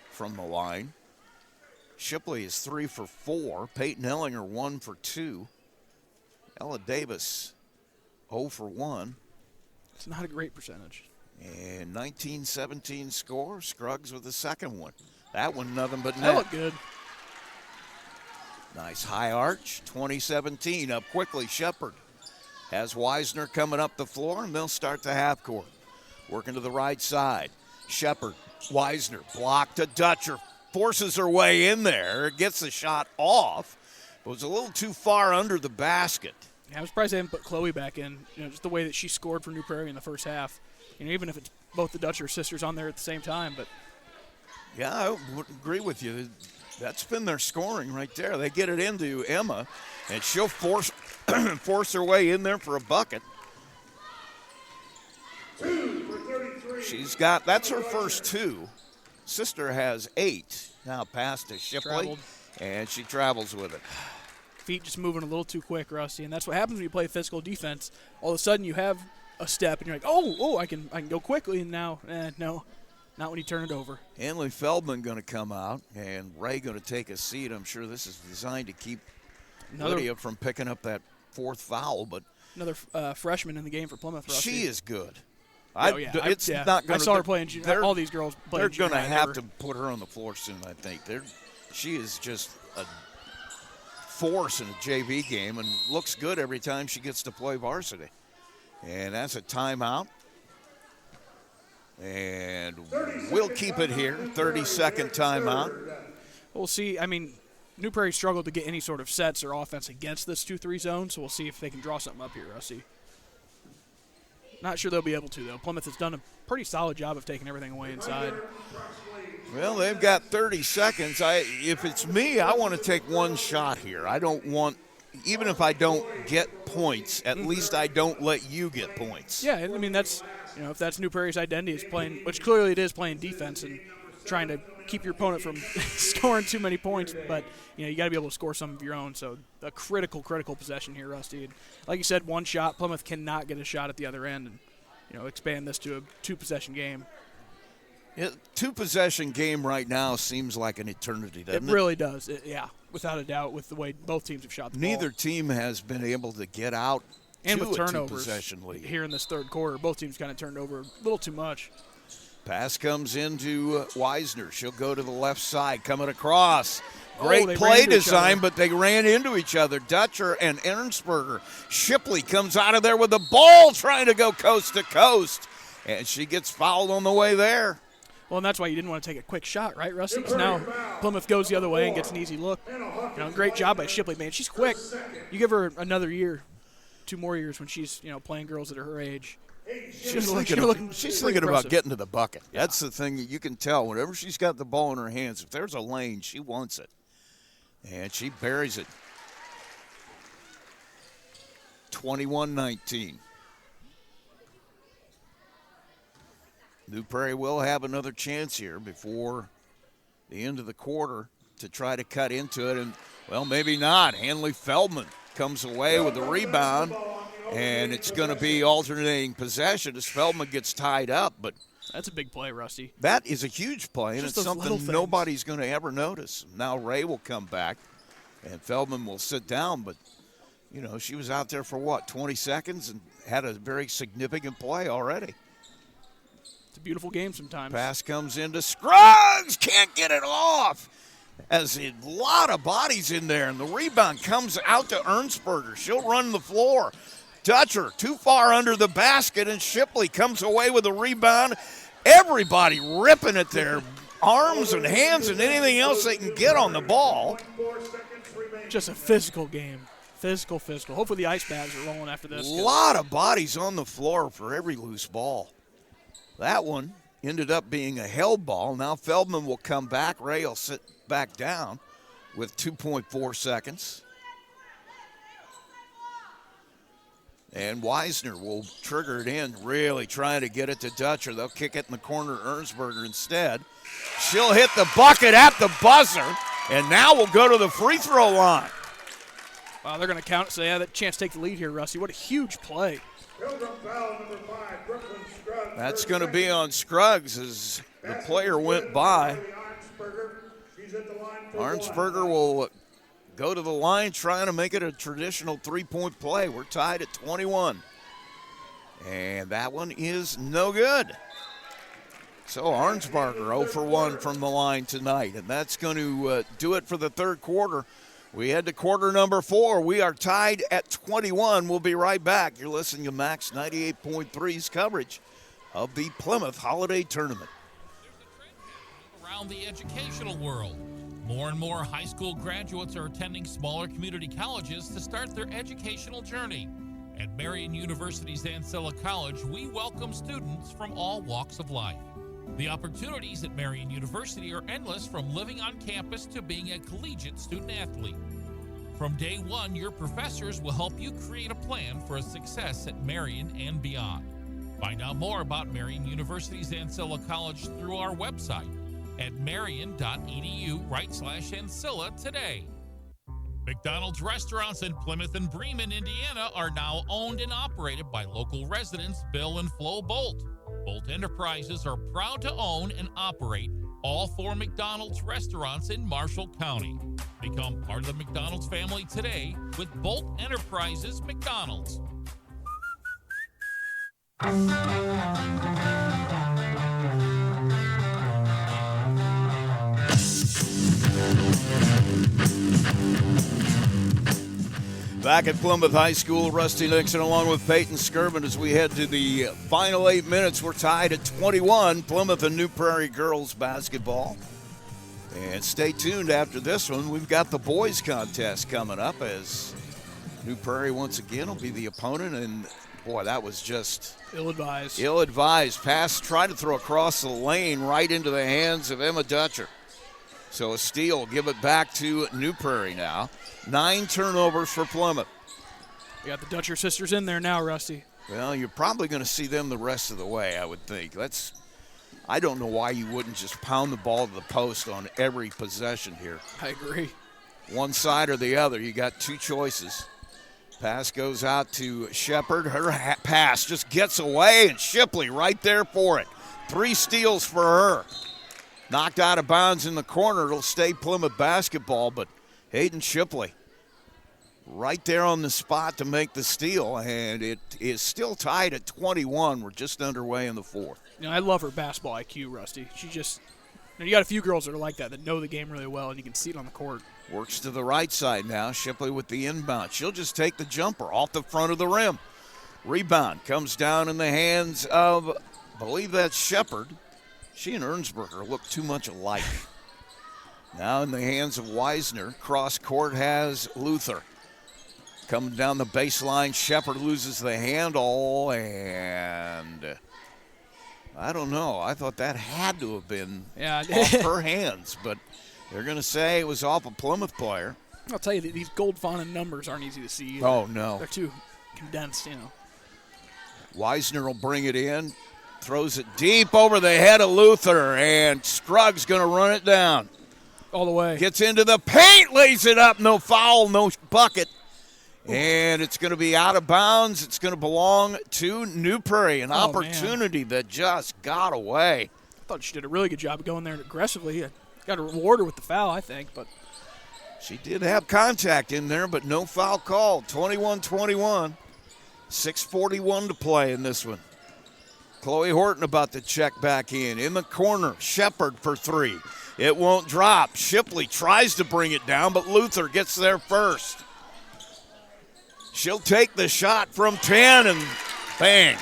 [SPEAKER 6] from the line. Shipley is 3 for 4. Peyton Ellinger 1 for 2. Ella Davis 0 for 1.
[SPEAKER 7] It's not a great percentage.
[SPEAKER 6] And 19-17 score. Scruggs with the second one. That one nothing but net.
[SPEAKER 7] That looked good.
[SPEAKER 6] Nice high arch. 2017 up quickly. Shepard has Wisner coming up the floor, and they'll start the half court. Working to the right side. Shepard, Wisner, blocked to Dutcher. Forces her way in there, gets the shot off, but was a little too far under the basket.
[SPEAKER 7] Yeah, I'm surprised they didn't put Chloe back in. Just the way that she scored for New Prairie in the first half. Even if it's both the Dutcher sisters on there at the same time. But
[SPEAKER 6] yeah, I would agree with you. That's been their scoring right there. They get it into Emma, and she'll force her way in there for a bucket. She's got, that's her first 2. Sister has 8. Now pass to Shipley, and she travels with it.
[SPEAKER 7] Feet just moving a little too quick, Rusty, and that's what happens when you play physical defense. All of a sudden you have a step, and you're like, oh, I can go quickly, and now, no, not when you turn it over.
[SPEAKER 6] Hanley Feldman going to come out, and Ray going to take a seat. I'm sure this is designed to keep Lydia from picking up that 4th foul, but
[SPEAKER 7] another freshman in the game for Plymouth, Rusty.
[SPEAKER 6] She is good.
[SPEAKER 7] Not gonna, I saw her playing. All these girls playing.
[SPEAKER 6] They're going to have to put her on the floor soon, I think. She is just a force in a JV game and looks good every time she gets to play varsity. And that's a timeout. And we'll keep it here. 30-second timeout.
[SPEAKER 7] We'll see. I mean, New Prairie struggled to get any sort of sets or offense against this 2-3 zone, so we'll see if they can draw something up here, Rusty. Not sure they'll be able to, though. Plymouth has done a pretty solid job of taking everything away inside.
[SPEAKER 6] Well, they've got 30 seconds. If it's me, I want to take one shot here. I don't want, even if I don't get points, at least I don't let you get points.
[SPEAKER 7] Yeah, I mean, that's, if that's New Prairie's identity is playing, which clearly it is, playing defense and trying to keep your opponent from scoring too many points, but you got to be able to score some of your own. So a critical possession here, Rusty. And like you said, one shot. Plymouth cannot get a shot at the other end, and expand this to a 2-possession game.
[SPEAKER 6] Yeah, 2-possession game right now seems like an eternity, doesn't it?
[SPEAKER 7] It really does. Yeah, without a doubt, with the way both teams have shot the ball.
[SPEAKER 6] Neither team has been able to get out
[SPEAKER 7] and
[SPEAKER 6] to
[SPEAKER 7] with
[SPEAKER 6] a
[SPEAKER 7] turnovers
[SPEAKER 6] 2-possession lead
[SPEAKER 7] here in this third quarter. Both teams kind of turned over a little too much.
[SPEAKER 6] Pass comes into Wisner. She'll go to the left side, coming across. Great
[SPEAKER 7] they
[SPEAKER 6] play design, but they ran into each other. Dutcher and Ernstberger. Shipley comes out of there with the ball, trying to go coast to coast, and she gets fouled on the way there.
[SPEAKER 7] Well, and that's why you didn't want to take a quick shot, right, Rusty? Because now Plymouth goes the other way and gets an easy look. Great job by Shipley, man. She's quick. You give her another year, 2 more years when she's playing girls that are her age.
[SPEAKER 6] She's thinking about getting to the bucket. Yeah. That's the thing that you can tell. Whenever she's got the ball in her hands, if there's a lane, she wants it. And she buries it. 21-19. New Prairie will have another chance here before the end of the quarter to try to cut into it. And, well, maybe not. Hanley Feldman comes away with the rebound. And it's going to be alternating possession as Feldman gets tied up. But
[SPEAKER 7] that's a big play, Rusty.
[SPEAKER 6] that is a huge play, and
[SPEAKER 7] Just
[SPEAKER 6] it's
[SPEAKER 7] those little
[SPEAKER 6] something
[SPEAKER 7] things.
[SPEAKER 6] nobody's going to ever notice. Now Ray will come back, and Feldman will sit down. But, you know, she was out there for, 20 seconds and had a very significant play already.
[SPEAKER 7] It's a beautiful game sometimes.
[SPEAKER 6] Pass comes into Scruggs. Can't get it off. As a lot of bodies in there, and the rebound comes out to Ernsberger. She'll run the floor. Dutcher too far under the basket, and Shipley comes away with the rebound. Everybody ripping at their arms and hands and anything else they can get on the ball.
[SPEAKER 7] Just a physical game. Physical. Hopefully the ice bags are rolling after this.
[SPEAKER 6] A lot of bodies on the floor for every loose ball. That one ended up being a held ball. Now Feldman will come back. Ray will sit back down with 2.4 seconds. And Weisner will trigger it in, really trying to get it to Dutcher. They'll kick it in the corner to Ernsberger instead. She'll hit the bucket at the buzzer, and now we'll go to the free throw line.
[SPEAKER 7] Wow, they're going to count, so yeah, that chance to take the lead here, Rusty. What a huge play.
[SPEAKER 6] That's going to be on Scruggs as the player went by. Arnsberger will go to the line trying to make it a traditional three-point play. We're tied at 21. And that one is no good. So Arnsberger 0 for 1 from the line tonight. And that's going to do it for the third quarter. We head to quarter number 4. We are tied at 21. We'll be right back. You're listening to Max 98.3's coverage of the Plymouth Holiday Tournament.
[SPEAKER 1] Around the educational world, more and more high school graduates are attending smaller community colleges to start their educational journey. At Marian University's Ancilla College, we welcome students from all walks of life. The opportunities at Marian University are endless, from living on campus to being a collegiate student athlete. From day one, your professors will help you create a plan for a success at Marian and beyond. Find out more about Marian University's Ancilla College through our website at marian.edu/Ancilla today. McDonald's restaurants in Plymouth and Bremen, Indiana are now owned and operated by local residents Bill and Flo Bolt. Bolt Enterprises are proud to own and operate all 4 McDonald's restaurants in Marshall County. Become part of the McDonald's family today with Bolt Enterprises McDonald's.
[SPEAKER 6] Back at Plymouth High School, Rusty Nixon along with Peyton Skirvin as we head to the final 8 minutes. We're tied at 21, Plymouth and New Prairie girls basketball. And stay tuned after this one. We've got the boys contest coming up as New Prairie once again will be the opponent. And boy, that was just
[SPEAKER 7] ill-advised.
[SPEAKER 6] Ill-advised. Pass tried to throw across the lane right into the hands of Emma Dutcher. So a steal, give it back to New Prairie now. 9 turnovers for Plymouth.
[SPEAKER 7] You got the Dutcher sisters in there now, Rusty.
[SPEAKER 6] Well, you're probably going to see them the rest of the way, I would think. I don't know why you wouldn't just pound the ball to the post on every possession here.
[SPEAKER 7] I agree.
[SPEAKER 6] One side or the other. You got 2 choices. Pass goes out to Shepard. Her pass just gets away, and Shipley right there for it. 3 steals for her. Knocked out of bounds in the corner. It'll stay Plymouth basketball, but Hayden Shipley right there on the spot to make the steal, and it is still tied at 21. We're just underway in the 4th.
[SPEAKER 7] You know, I love her basketball IQ, Rusty. She just, you got a few girls that are like that know the game really well, and you can see it on the court.
[SPEAKER 6] Works to the right side now. Shipley with the inbound. She'll just take the jumper off the front of the rim. Rebound comes down in the hands of, I believe that's Shepard. She and Ernsberger look too much alike. Now in the hands of Weisner. Cross court has Luther. Coming down the baseline, Shepard loses the handle, and I don't know. I thought that had to have been off her hands, but They're going to say it was off a Plymouth player.
[SPEAKER 7] I'll tell you, these gold font numbers aren't easy to see either.
[SPEAKER 6] Oh, no.
[SPEAKER 7] They're too condensed,
[SPEAKER 6] Weisner will bring it in, throws it deep over the head of Luther, and Scruggs going to run it down.
[SPEAKER 7] All the way.
[SPEAKER 6] Gets into the paint, lays it up, no foul, no bucket. And it's going to be out of bounds. It's going to belong to New Prairie, an opportunity that just got away.
[SPEAKER 7] I thought she did a really good job of going there aggressively. Got to reward her with the foul, I think, but
[SPEAKER 6] she did have contact in there, but no foul called. 21-21. 6:41 to play in this one. Chloe Horton about to check back in. In the corner, Shepard for three. It won't drop. Shipley tries to bring it down, but Luther gets there first. She'll take the shot from 10, and bang.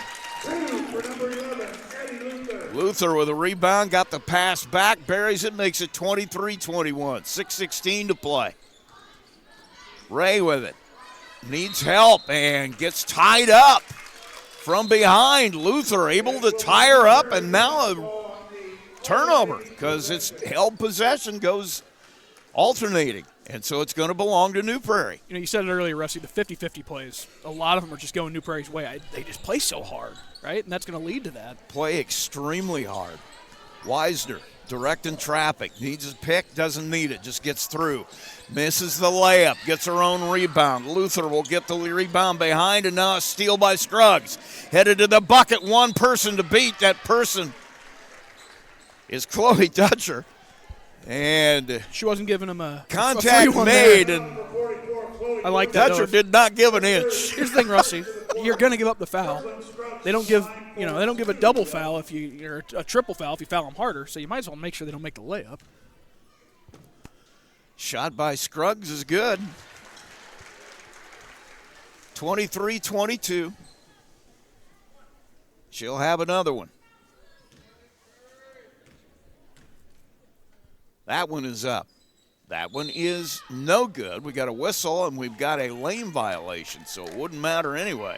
[SPEAKER 6] Luther with a rebound, got the pass back, buries it, makes it 23-21. 6:16 to play. Ray with it. Needs help and gets tied up from behind. Luther able to tie her up, and now a turnover because it's held possession goes alternating. And so it's going to belong to New Prairie.
[SPEAKER 7] You said it earlier, Rusty, the 50-50 plays, a lot of them are just going New Prairie's way. They just play so hard, right? And that's going to lead to that.
[SPEAKER 6] Play extremely hard. Weisner directing traffic. Needs his pick, doesn't need it, just gets through. Misses the layup, gets her own rebound. Luther will get the rebound behind, and now a steal by Scruggs. Headed to the bucket, one person to beat. That person is Chloe Dutcher. And
[SPEAKER 7] she wasn't giving him a
[SPEAKER 6] contact made, and
[SPEAKER 7] I like that.
[SPEAKER 6] Dutcher did not give an inch.
[SPEAKER 7] Here's the thing, Rusty. You're going to give up the foul. They don't give a double foul if you're a triple foul if you foul them harder. So you might as well make sure they don't make the layup.
[SPEAKER 6] Shot by Scruggs is good. 23-22. She'll have another one. That one is up. That one is no good. We got a whistle, and we've got a lane violation, so it wouldn't matter anyway.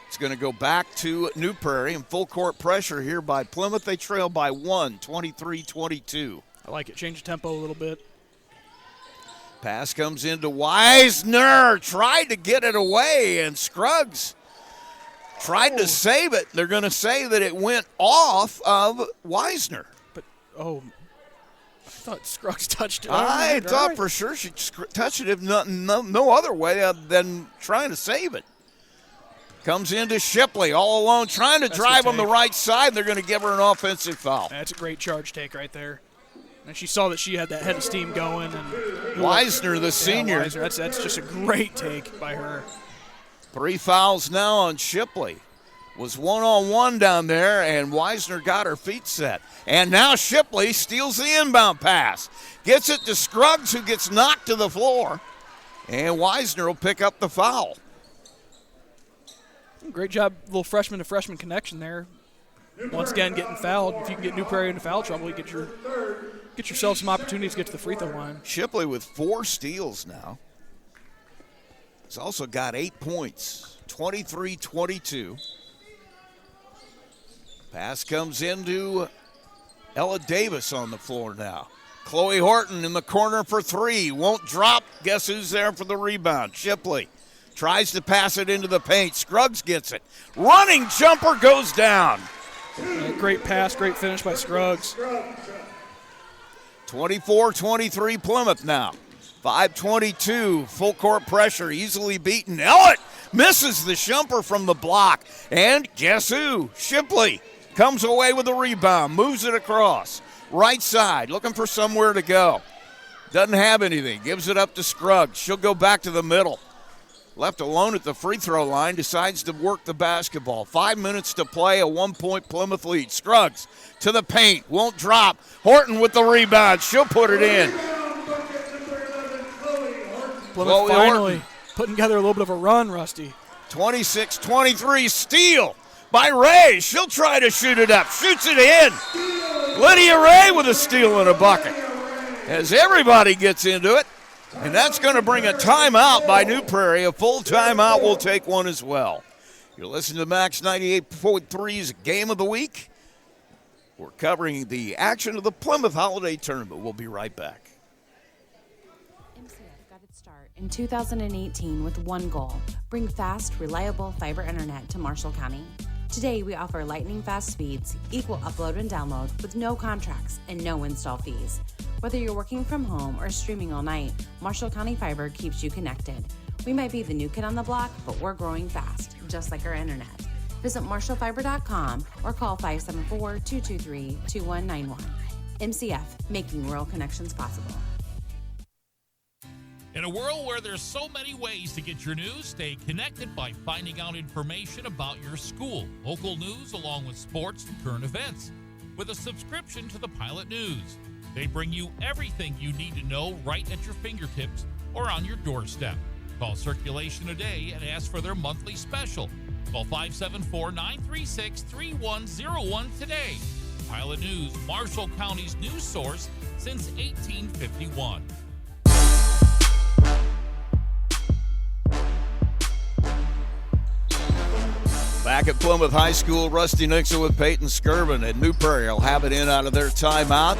[SPEAKER 6] It's going to go back to New Prairie, and full court pressure here by Plymouth. They trail by 1, 23-22.
[SPEAKER 7] I like it. Change the tempo a little bit.
[SPEAKER 6] Pass comes into Weisner. Tried to get it away, and Scruggs tried to save it. They're going to say that it went off of Weisner.
[SPEAKER 7] But, I thought Scruggs touched it.
[SPEAKER 6] I thought for sure she touched it, if no other way than trying to save it. Comes into Shipley all alone, trying to drive on the right side. They're going to give her an offensive foul.
[SPEAKER 7] That's a great charge take right there. And she saw that she had that head of steam going. And
[SPEAKER 6] Weisner, the senior.
[SPEAKER 7] Weisner, that's just a great take by her.
[SPEAKER 6] 3 fouls now on Shipley. Was one-on-one down there, and Weisner got her feet set. And now Shipley steals the inbound pass. Gets it to Scruggs, who gets knocked to the floor. And Weisner will pick up the foul.
[SPEAKER 7] Great job, little freshman to freshman connection there. Once again, getting fouled. If you can get New Prairie into foul trouble, you get yourself some opportunities to get to the free throw line.
[SPEAKER 6] Shipley with 4 steals now. He's also got 8 points, 23-22. Pass comes into Ella Davis on the floor now. Chloe Horton in the corner for 3. Won't drop. Guess who's there for the rebound? Shipley tries to pass it into the paint. Scruggs gets it. Running jumper goes down.
[SPEAKER 7] Great pass, great finish by Scruggs.
[SPEAKER 6] 24-23 Plymouth now. 5:22, full court pressure, easily beaten. Ellett misses the jumper from the block. And guess who? Shipley comes away with the rebound, moves it across. Right side, looking for somewhere to go. Doesn't have anything, gives it up to Scruggs. She'll go back to the middle. Left alone at the free throw line, decides to work the basketball. 5 minutes to play, a 1-point Plymouth lead. Scruggs to the paint, won't drop. Horton with the rebound, she'll put it in.
[SPEAKER 7] Plymouth finally putting together a little bit of a run, Rusty.
[SPEAKER 6] 26-23, steal by Ray. She'll try to shoot it up, shoots it in. Lydia Ray with a steal and a bucket. As everybody gets into it. And that's going to bring a timeout by New Prairie. A full timeout will take one as well. You're listening to Max 98.3's Game of the Week. We're covering the action of the Plymouth Holiday Tournament. We'll be right back.
[SPEAKER 9] its start in 2018 with one goal: bring fast, reliable fiber internet to Marshall County. Today, we offer lightning-fast speeds, equal upload and download, with no contracts and no install fees. Whether you're working from home or streaming all night, Marshall County Fiber keeps you connected. We might be the new kid on the block, but we're growing fast, just like our internet. Visit marshallfiber.com or call 574-223-2191. MCF, making rural connections possible.
[SPEAKER 1] In a world where there's so many ways to get your news, stay connected by finding out information about your school, local news, along with sports and current events. With a subscription to the Pilot News, they bring you everything you need to know right at your fingertips or on your doorstep. Call Circulation today and ask for their monthly special. Call 574-936-3101 today. Pilot News, Marshall County's news source since 1851.
[SPEAKER 6] Back at Plymouth High School, Rusty Nixon with Peyton Skirvin, and New Prairie will have it in out of their timeout.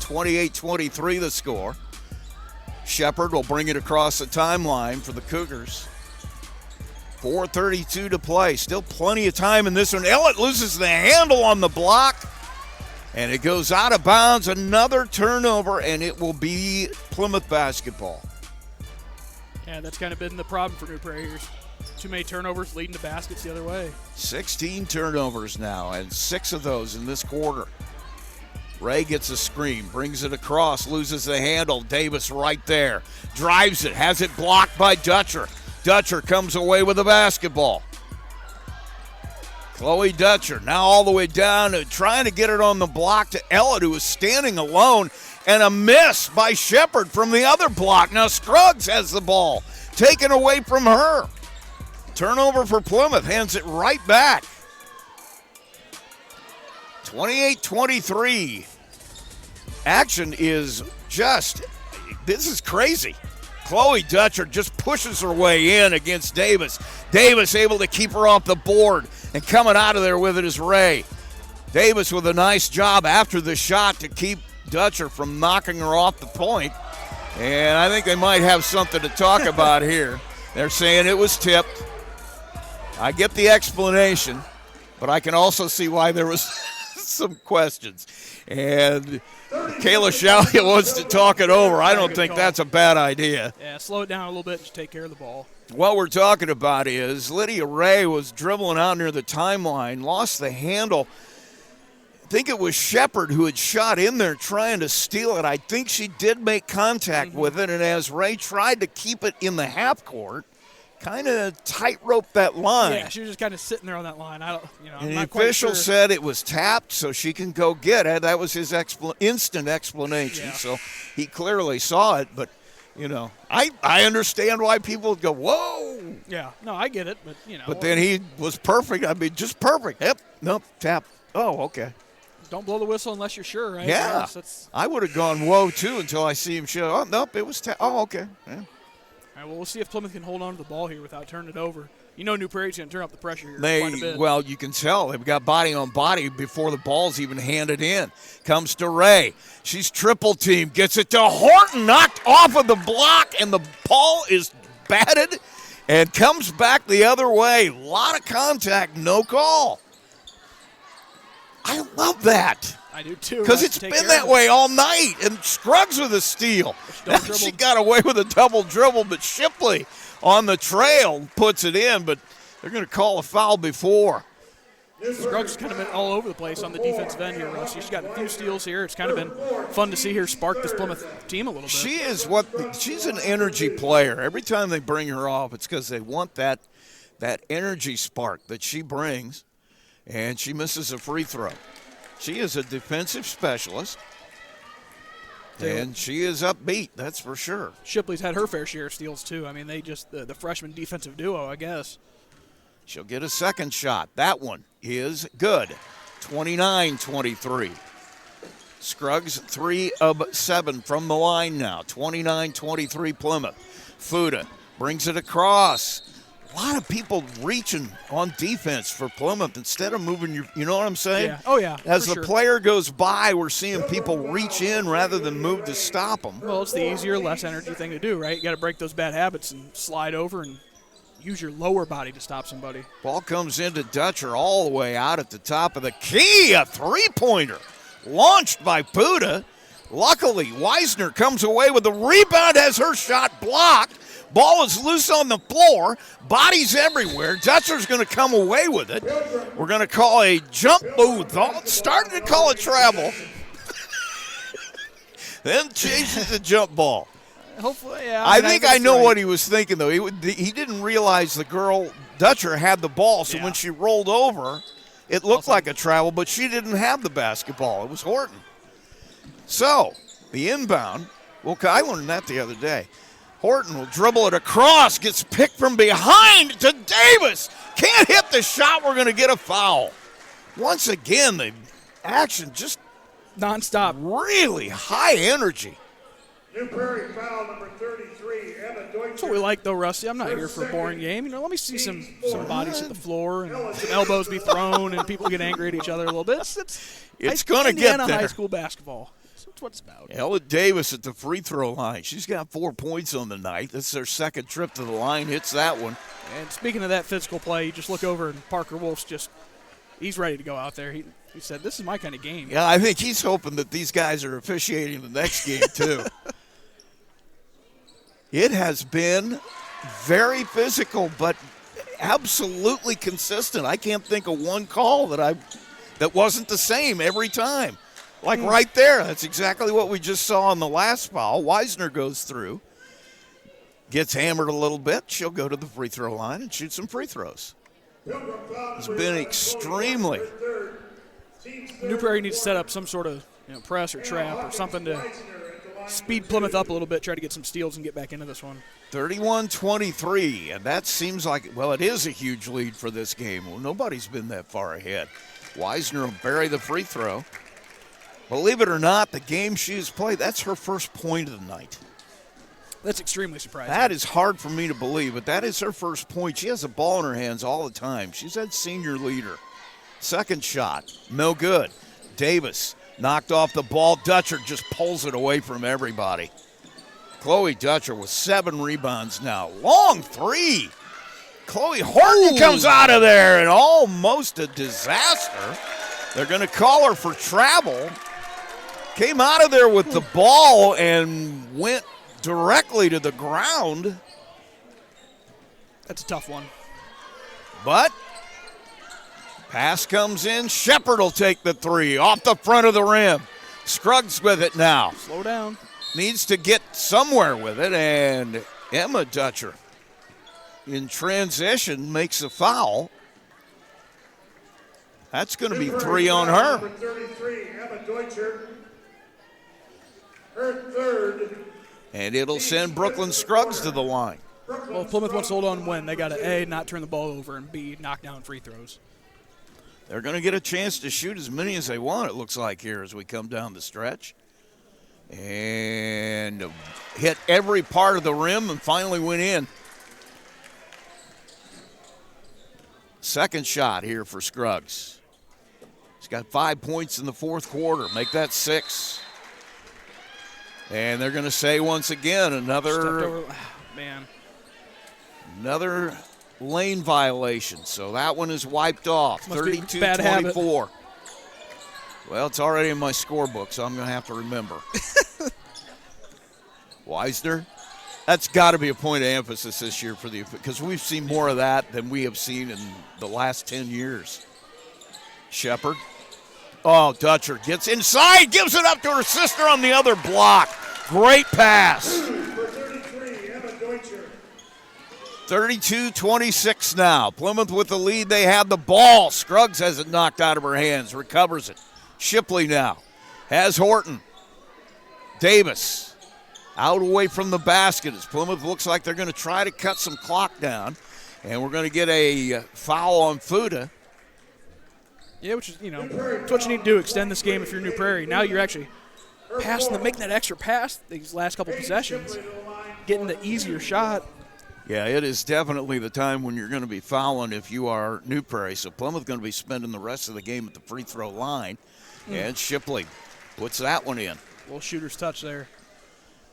[SPEAKER 6] 28-23 the score. Shepard will bring it across the timeline for the Cougars. 4:32 to play. Still plenty of time in this one. Ellett loses the handle on the block, and it goes out of bounds. Another turnover, and it will be Plymouth basketball.
[SPEAKER 7] Yeah, that's kind of been the problem for New Prairie. Too many turnovers leading to baskets the other way.
[SPEAKER 6] 16 turnovers now, and 6 of those in this quarter. Ray gets a screen, brings it across, loses the handle. Davis right there. Drives it, has it blocked by Dutcher. Dutcher comes away with the basketball. Chloe Dutcher now all the way down, trying to get it on the block to Ellett, who was standing alone, and a miss by Shepard from the other block. Now Scruggs has the ball, taken away from her. Turnover for Plymouth, hands it right back. 28-23. Action is just, this is crazy. Chloe Dutcher just pushes her way in against Davis. Davis able to keep her off the board, and coming out of there with it is Ray. Davis with a nice job after the shot to keep Dutcher from knocking her off the point. And I think they might have something to talk about here. They're saying it was tipped. I get the explanation, but I can also see why there was some questions. And Kayla Shalia wants to talk it over. I don't think that's a bad idea.
[SPEAKER 7] Yeah, slow it down a little bit and just take care of the ball.
[SPEAKER 6] What we're talking about is Lydia Ray was dribbling out near the timeline, lost the handle. I think it was Shepard who had shot in there trying to steal it. I think she did make contact with it, and as Ray tried to keep it in the half court, kind of tightrope that line.
[SPEAKER 7] Yeah, she was just kind of sitting there on that line. I'm
[SPEAKER 6] and
[SPEAKER 7] not
[SPEAKER 6] the official
[SPEAKER 7] quite sure.
[SPEAKER 6] said it was tapped, so she can go get it. That was his instant explanation.
[SPEAKER 7] Yeah.
[SPEAKER 6] So he clearly saw it, but I understand why people would go, whoa.
[SPEAKER 7] Yeah, no, I get it, but
[SPEAKER 6] But then he was perfect. I mean, just perfect. Yep, nope, tap. Oh, okay.
[SPEAKER 7] Don't blow the whistle unless you're sure, right?
[SPEAKER 6] Yeah, I would have gone whoa too until I see him show. Oh, nope, it was tap. Oh, okay. Yeah.
[SPEAKER 7] All right, well, we'll see if Plymouth can hold on to the ball here without turning it over. New Prairie's going to turn up the pressure here quite a bit.
[SPEAKER 6] Well, you can tell they've got body on body before the ball's even handed in. Comes to Ray. She's triple team. Gets it to Horton. Knocked off of the block, and the ball is batted and comes back the other way. A lot of contact, no call. I love that.
[SPEAKER 7] I do too.
[SPEAKER 6] Because it's been that way all night. And Scruggs with a steal. She got away with a double dribble, but Shipley on the trail puts it in, but they're going to call a foul before.
[SPEAKER 7] Scruggs has kind of been all over the place on the defensive end here, Russ. She's got a few steals here. It's kind of been fun to see her spark this Plymouth team a little bit.
[SPEAKER 6] She's an energy player. Every time they bring her off, it's because they want that energy spark that she brings, and she misses a free throw. She is a defensive specialist, and she is upbeat, that's for sure.
[SPEAKER 7] Shipley's had her fair share of steals, too. I mean, they just, the freshman defensive duo, I guess.
[SPEAKER 6] She'll get a second shot. That one is good. 29-23. Scruggs 3 of 7 from the line now. 29-23 Plymouth. Fuda brings it across. A lot of people reaching on defense for Plymouth instead of moving you know what I'm saying?
[SPEAKER 7] Yeah. Oh, yeah.
[SPEAKER 6] As
[SPEAKER 7] for
[SPEAKER 6] the
[SPEAKER 7] sure.
[SPEAKER 6] player goes by, we're seeing people reach in rather than move to stop them.
[SPEAKER 7] Well, it's the easier, less energy thing to do, right? You got to break those bad habits and slide over and use your lower body to stop somebody.
[SPEAKER 6] Ball comes into Dutcher all the way out at the top of the key. A three-pointer launched by Buda. Luckily, Weisner comes away with the rebound, has her shot blocked. Ball is loose on the floor. Bodies everywhere. Dutcher's going to come away with it. We're going to call a jump booth. Starting to call it travel. Then changes the jump ball.
[SPEAKER 7] Hopefully, yeah.
[SPEAKER 6] I think I know what he was thinking, though. He didn't realize the girl, Dutcher, had the ball, so when she rolled over, it looked like a travel, but she didn't have the basketball. It was Horton. So, the inbound, well, I learned that the other day. Horton will dribble it across, gets picked from behind to Davis. Can't hit the shot, we're going to get a foul. Once again, the action just
[SPEAKER 7] nonstop.
[SPEAKER 6] Really high energy.
[SPEAKER 11] New Prairie foul number 33, Emma Deutscher.
[SPEAKER 7] That's what we like, though, Rusty. I'm not here for a boring game. Let me see some bodies hit the floor and some elbows be thrown and people get angry at each other a little bit.
[SPEAKER 6] It's going to get there.
[SPEAKER 7] High school basketball. That's what it's about.
[SPEAKER 6] Ella Davis at the free throw line. She's got 4 points on the night. This is her second trip to the line. Hits that one.
[SPEAKER 7] And speaking of that physical play, you just look over and Parker Wolf's he's ready to go out there. He said, this is my kind of game.
[SPEAKER 6] Yeah, I think he's hoping that these guys are officiating the next game, too. It has been very physical, but absolutely consistent. I can't think of one call that wasn't the same every time. Like right there, that's exactly what we just saw on the last foul. Weisner goes through, gets hammered a little bit. She'll go to the free throw line and shoot some free throws. It's been extremely.
[SPEAKER 7] New Prairie needs to set up some sort of press or trap or something to speed Plymouth up a little bit, try to get some steals and get back into this one.
[SPEAKER 6] 31-23, and that seems like, well, it is a huge lead for this game. Well, nobody's been that far ahead. Weisner will bury the free throw. Believe it or not, the game she's played, that's her first point of the night.
[SPEAKER 7] That's extremely surprising.
[SPEAKER 6] That is hard for me to believe, but that is her first point. She has a ball in her hands all the time. She's that senior leader. Second shot, no good. Davis knocked off the ball. Dutcher just pulls it away from everybody. Chloe Dutcher with 7 rebounds now. Long three. Chloe Horton comes out of there, and almost a disaster. They're going to call her for travel. Came out of there with the ball and went directly to the ground.
[SPEAKER 7] That's a tough one.
[SPEAKER 6] But pass comes in. Shepard will take the three off the front of the rim. Scruggs with it now.
[SPEAKER 7] Slow down.
[SPEAKER 6] Needs to get somewhere with it, and Emma Dutcher in transition makes a foul. That's going to be 3 on her.
[SPEAKER 11] Number 33, Emma Deutscher. Her third.
[SPEAKER 6] And it'll send Brooklyn Scruggs to the line.
[SPEAKER 7] Well, if Plymouth wants to hold on and win, they got to, A, not turn the ball over, and B, knock down free throws.
[SPEAKER 6] They're going to get a chance to shoot as many as they want, it looks like, here as we come down the stretch. And hit every part of the rim and finally went in. Second shot here for Scruggs. He's got 5 points in the fourth quarter. Make that 6. And they're going to say once again another lane violation. So that one is wiped off. 32-24. Well, it's already in my scorebook, so I'm going to have to remember. Weisner, that's got to be a point of emphasis this year for because we've seen more of that than we have seen in the last 10 years. Shepard. Oh, Dutcher gets inside, gives it up to her sister on the other block. Great pass. 32-26 now. Plymouth with the lead. They have the ball. Scruggs has it knocked out of her hands. Recovers it. Shipley now has Horton. Davis out away from the basket as Plymouth looks like they're going to try to cut some clock down. And we're going to get a foul on Fuda.
[SPEAKER 7] Yeah, which is, it's what you need to do, extend this game if you're New Prairie. Now you're actually making that extra pass these last couple possessions, getting the easier shot.
[SPEAKER 6] Yeah, it is definitely the time when you're going to be fouling if you are New Prairie. So Plymouth going to be spending the rest of the game at the free throw line. And Shipley puts that one in.
[SPEAKER 7] Little shooter's touch there.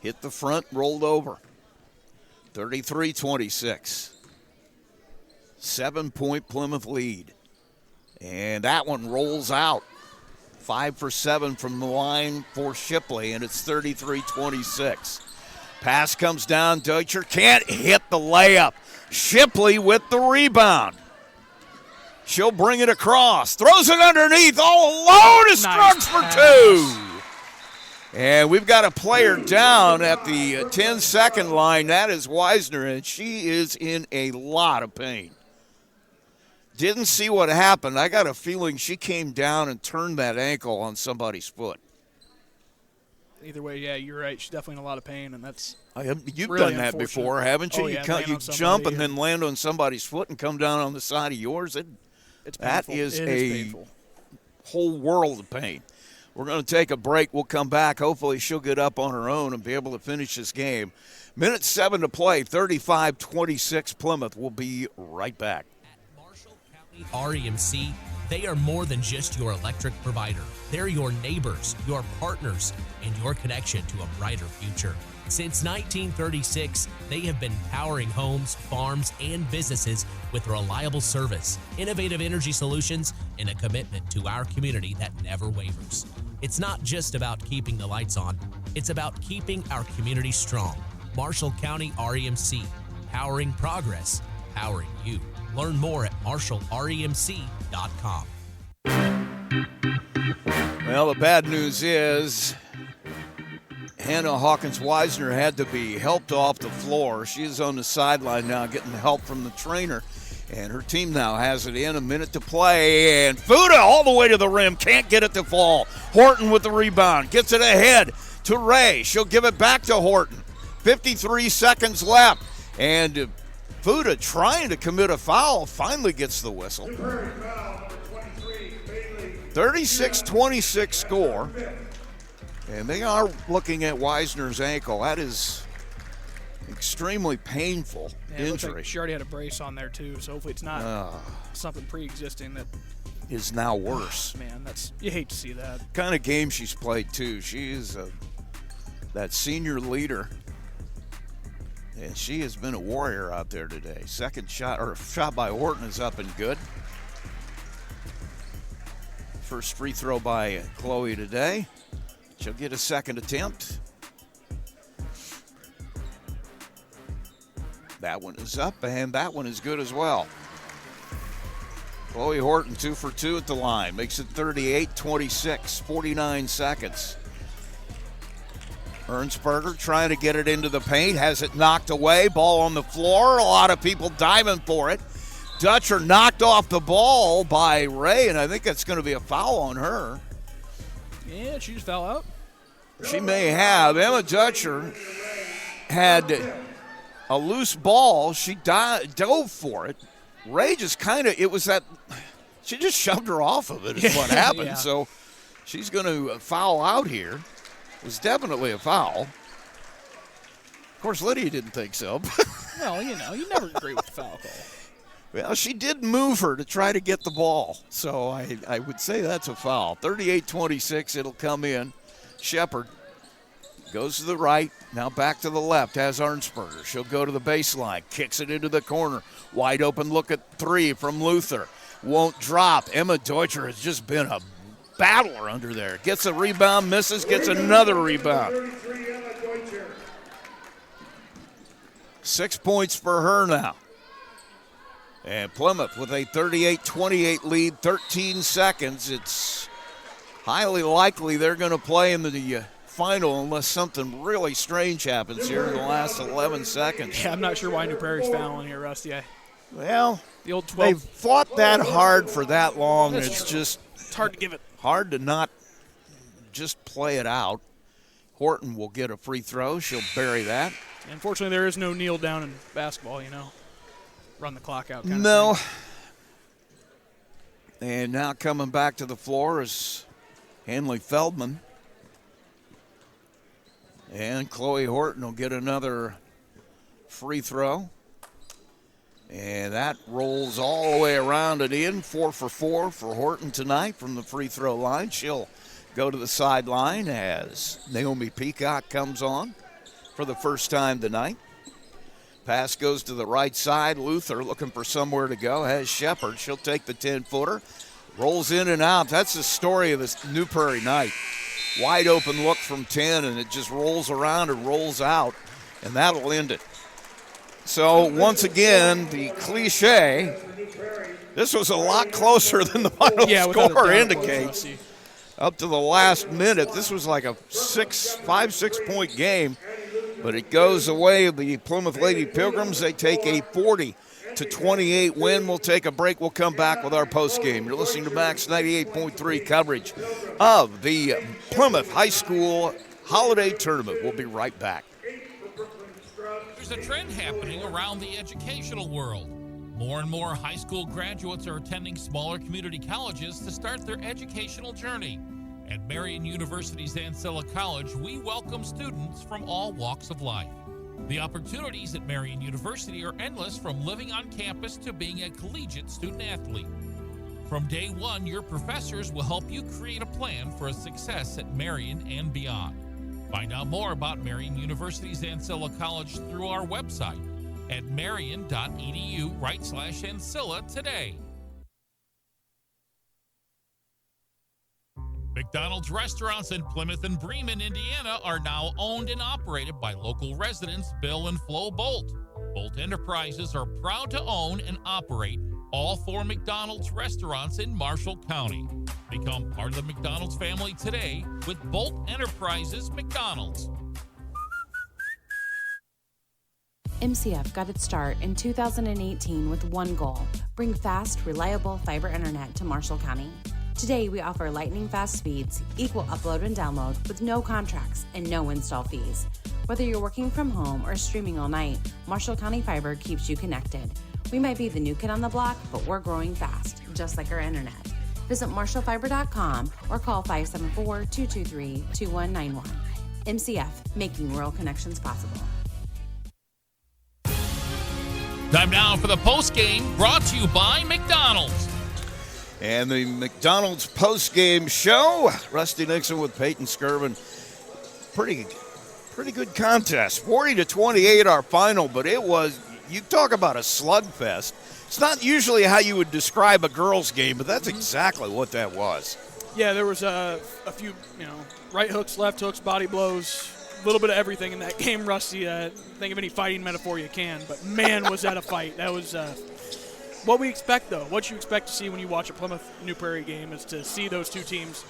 [SPEAKER 6] Hit the front, rolled over. 33-26. 7-point Plymouth lead. And that one rolls out. 5 for 7 from the line for Shipley, and it's 33-26. Pass comes down. Deutscher can't hit the layup. Shipley with the rebound. She'll bring it across. Throws it underneath. All alone is Struggs for 2. And we've got a player down at the 10-second line. That is Wisner, and she is in a lot of pain. Didn't see what happened. I got a feeling she came down and turned that ankle on somebody's foot.
[SPEAKER 7] Either way, yeah, you're right. She's definitely in a lot of pain, and that's
[SPEAKER 6] You've
[SPEAKER 7] really
[SPEAKER 6] done that before, haven't you?
[SPEAKER 7] Oh, yeah,
[SPEAKER 6] You jump and then land on somebody's foot and come down on the side of yours. That is
[SPEAKER 7] painful.
[SPEAKER 6] Whole world of pain. We're going to take a break. We'll come back. Hopefully she'll get up on her own and be able to finish this game. Minute 7 to play, 35-26 Plymouth. We'll be right back.
[SPEAKER 2] At Marshall County REMC, they are more than just your electric provider. They're your neighbors, your partners, and your connection to a brighter future. Since 1936, they have been powering homes, farms, and businesses with reliable service, innovative energy solutions, and a commitment to our community that never wavers. It's not just about keeping the lights on, it's about keeping our community strong. Marshall County REMC, powering progress, powering you. Learn more at marshallremc.com.
[SPEAKER 6] Well, the bad news is Hannah Hawkins-Wisner had to be helped off the floor. She is on the sideline now getting help from the trainer, and her team now has it in. A minute to play, and Fuda all the way to the rim. Can't get it to fall. Horton with the rebound. Gets it ahead to Ray. She'll give it back to Horton. 53 seconds left, and Fuda trying to commit a foul finally gets the whistle. 36-26 score. And they are looking at Wisner's ankle. That is extremely painful injury.
[SPEAKER 7] Like she already had a brace on there too, so hopefully it's not something pre-existing that
[SPEAKER 6] is now worse.
[SPEAKER 7] Man, you hate to see that.
[SPEAKER 6] Kind of game she's played too. She is that senior leader, and she has been a warrior out there today. Second shot by Horton is up and good. First free throw by Chloe today. She'll get a second attempt. That one is up, and that one is good as well. Chloe Horton 2 for 2 at the line. Makes it 38-26, 49 seconds. Ernsberger trying to get it into the paint. Has it knocked away. Ball on the floor. A lot of people diving for it. Dutcher knocked off the ball by Ray, and I think that's going to be a foul on her.
[SPEAKER 7] Yeah, she just fell out.
[SPEAKER 6] She may have. Emma Dutcher had a loose ball. She dove for it. Ray just she just shoved her off of it is what happened.
[SPEAKER 7] Yeah.
[SPEAKER 6] So she's going to foul out here. It was definitely a foul. Of course, Lydia didn't think so.
[SPEAKER 7] Well, you never agree with the foul call.
[SPEAKER 6] Well, she did move her to try to get the ball. So I would say that's a foul. 38-26, it'll come in. Shepard goes to the right, now back to the left, has Arnsberger. She'll go to the baseline, kicks it into the corner. Wide open look at three from Luther. Won't drop. Emma Deutscher has just been a battler under there. Gets a rebound, misses, gets another rebound. 6 points for her now. And Plymouth with a 38-28 lead, 13 seconds. It's highly likely they're going to play in the final unless something really strange happens here in the last 11 seconds.
[SPEAKER 7] Yeah, I'm not sure why New Prairie's fouling here, Rusty.
[SPEAKER 6] Well,
[SPEAKER 7] the old 12.
[SPEAKER 6] They've fought that hard for that long. It's
[SPEAKER 7] hard to give it.
[SPEAKER 6] Hard to not just play it out. Horton will get a free throw. She'll bury that.
[SPEAKER 7] Unfortunately, there is no kneel down in basketball, Run the clock out kind
[SPEAKER 6] No.
[SPEAKER 7] of thing.
[SPEAKER 6] And now coming back to the floor is Hanley Feldman. And Chloe Horton will get another free throw. And that rolls all the way around and in. 4 for 4 for Horton tonight from the free throw line. She'll go to the sideline as Naomi Peacock comes on for the first time tonight. Pass goes to the right side. Luther looking for somewhere to go. Has Shepard. She'll take the 10-footer. Rolls in and out. That's the story of this New Prairie night. Wide open look from 10, and it just rolls around and rolls out, and that'll end it. So once again, the cliche, this was a lot closer than the final score indicates. Up to the last minute, this was like a 5-6 point game, but it goes away. The Plymouth Lady Pilgrims, they take a 40-28 win. We'll take a break. We'll come back with our postgame. You're listening to Max 98.3 coverage of the Plymouth High School Holiday Tournament. We'll be right back.
[SPEAKER 1] There's a trend happening around the educational world. More and more high school graduates are attending smaller community colleges to start their educational journey. At Marian University's Ancilla College, we welcome students from all walks of life. The opportunities at Marian University are endless, from living on campus to being a collegiate student-athlete. From day one, your professors will help you create a plan for a success at Marian and beyond. Find out more about Marian University's Ancilla College through our website at marian.edu/Ancilla today. McDonald's restaurants in Plymouth and Bremen, Indiana are now owned and operated by local residents Bill and Flo Bolt. Bolt Enterprises are proud to own and operate all 4 McDonald's restaurants in Marshall County. Become part of the McDonald's family today with Bolt Enterprises McDonald's.
[SPEAKER 9] MCF got its start in 2018 with one goal: bring fast, reliable fiber internet to Marshall County. Today, we offer lightning-fast speeds, equal upload and download with no contracts and no install fees. Whether you're working from home or streaming all night, Marshall County Fiber keeps you connected. We might be the new kid on the block, but we're growing fast, just like our internet. Visit marshallfiber.com or call 574-223-2191. MCF, making rural connections possible.
[SPEAKER 1] Time now for the postgame, brought to you by McDonald's.
[SPEAKER 6] And the McDonald's postgame show. Rusty Nixon with Peyton Skirvin. Pretty good contest. 40-28 our final, but it was, you talk about a slugfest. It's not usually how you would describe a girls' game, but that's exactly what that was.
[SPEAKER 7] Yeah, there was a few, right hooks, left hooks, body blows, a little bit of everything in that game, Rusty. Think of any fighting metaphor you can, but man, was that a fight. That was what we expect, though. What you expect to see when you watch a Plymouth New Prairie game is to see those two teams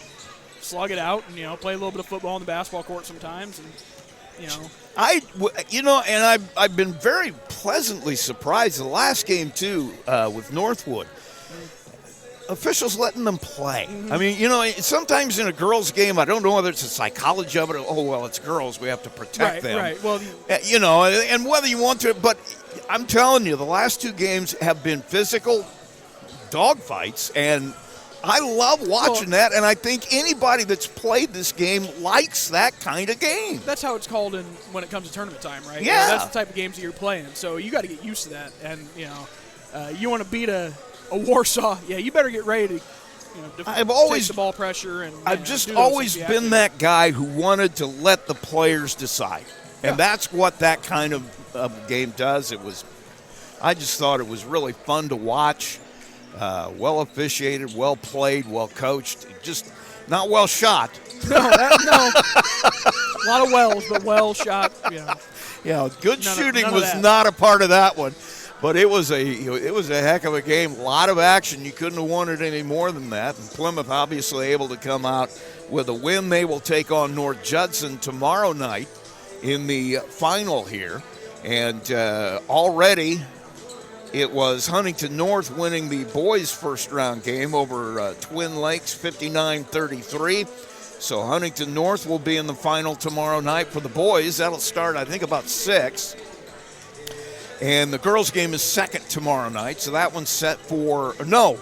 [SPEAKER 7] slug it out and, play a little bit of football on the basketball court sometimes. And,
[SPEAKER 6] I've been very pleasantly surprised the last game, too, with Northwood. Officials letting them play. I mean, sometimes in a girls' game, I don't know whether it's a psychology of it. Oh, well, it's girls. We have to protect them.
[SPEAKER 7] Right. Well,
[SPEAKER 6] and whether you want to, but I'm telling you, the last 2 games have been physical dogfights, and I love watching that, and I think anybody that's played this game likes that kind of game.
[SPEAKER 7] That's how it's called when it comes to tournament time, right?
[SPEAKER 6] Yeah.
[SPEAKER 7] That's the type of games that you're playing, so you got to get used to that. And, you want to beat a Warsaw, you better get ready to take the ball pressure. And
[SPEAKER 6] I've just always been that guy who wanted to let the players decide, and that's what that kind of game does. I just thought it was really fun to watch. Well officiated, well played, well coached. Just not well shot.
[SPEAKER 7] No. A lot of wells, but well shot.
[SPEAKER 6] Yeah, good shooting was not a part of that one. But it was a heck of a game. A lot of action. You couldn't have wanted any more than that. And Plymouth obviously able to come out with a win. They will take on North Judson tomorrow night in the final here. And already it was Huntington North winning the boys' first-round game over Twin Lakes 59-33. So Huntington North will be in the final tomorrow night for the boys. That'll start, I think, about 6. And the girls' game is second tomorrow night, so that one's set for – no,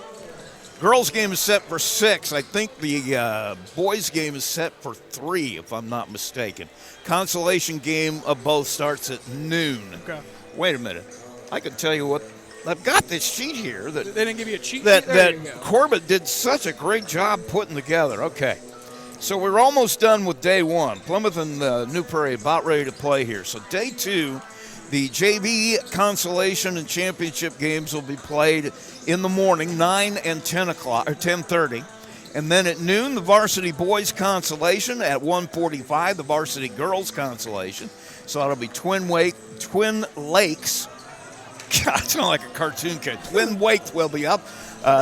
[SPEAKER 6] girls' game is set for 6. I think the boys' game is set for 3, if I'm not mistaken. Consolation game of both starts at noon.
[SPEAKER 7] Okay.
[SPEAKER 6] Wait a minute. I can tell you what I've got this sheet here that
[SPEAKER 7] They didn't give you a cheat
[SPEAKER 6] that,
[SPEAKER 7] sheet? There you
[SPEAKER 6] that
[SPEAKER 7] go.
[SPEAKER 6] Corbett did such a great job putting together. Okay. So we're almost done with day one. Plymouth and New Prairie about ready to play here. So day two, the JV consolation and championship games will be played in the morning, 9 and 10 o'clock or 10:30. And then at noon, the varsity boys consolation. At 1:45, the varsity girls consolation. So that'll be Twin Lakes. God, I sound like a cartoon kid. Twin Lakes will be up.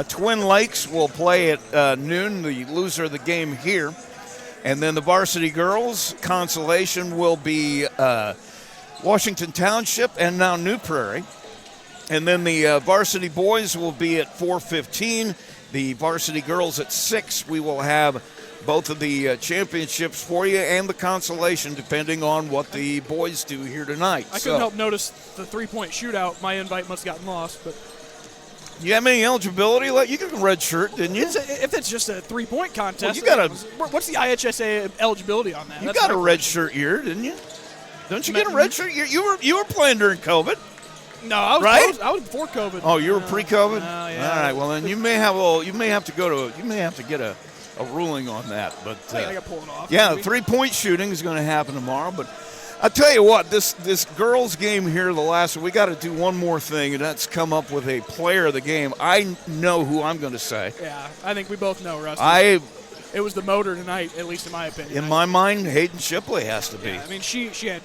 [SPEAKER 6] Twin Lakes will play at noon, the loser of the game here. And then the varsity girls consolation will be Washington Township and now New Prairie. And then the varsity boys will be at 4:15. The varsity girls at 6. We will have both of the championships for you and the consolation, depending on what the boys do here tonight.
[SPEAKER 7] I couldn't help notice the three-point shootout. My invite must have gotten lost. But
[SPEAKER 6] you have any eligibility? You got a red shirt, didn't you?
[SPEAKER 7] if it's just a three-point contest,
[SPEAKER 6] well,
[SPEAKER 7] what's the IHSA eligibility on that?
[SPEAKER 6] You got a red shirt year, didn't you? Don't you get a red shirt year? You were playing during COVID.
[SPEAKER 7] No, I was before COVID.
[SPEAKER 6] Oh, you were pre-COVID?
[SPEAKER 7] Yeah.
[SPEAKER 6] All right. Well, then you may have to get a ruling on that. But
[SPEAKER 7] I got pulled off.
[SPEAKER 6] Yeah, three-point shooting is going to happen tomorrow. But I tell you what, this girls' game here, we got to do one more thing, and that's come up with a player of the game. I know who I'm going to say.
[SPEAKER 7] Yeah, I think we both know, Rusty. It was the motor tonight, at least in my opinion.
[SPEAKER 6] In my mind, Hayden Shipley has to be.
[SPEAKER 7] Yeah, I mean, she had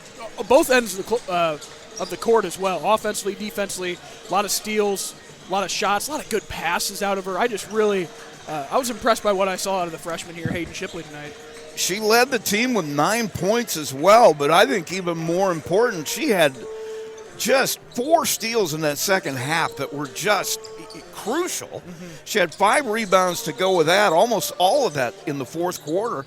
[SPEAKER 7] both ends of the court as well, offensively, defensively, a lot of steals, a lot of shots, a lot of good passes out of her. I just really, I was impressed by what I saw out of the freshman here, Hayden Shipley, tonight.
[SPEAKER 6] She led the team with 9 points as well, but I think even more important, she had just 4 steals in that second half that were just crucial. Mm-hmm. She had 5 rebounds to go with that, almost all of that in the fourth quarter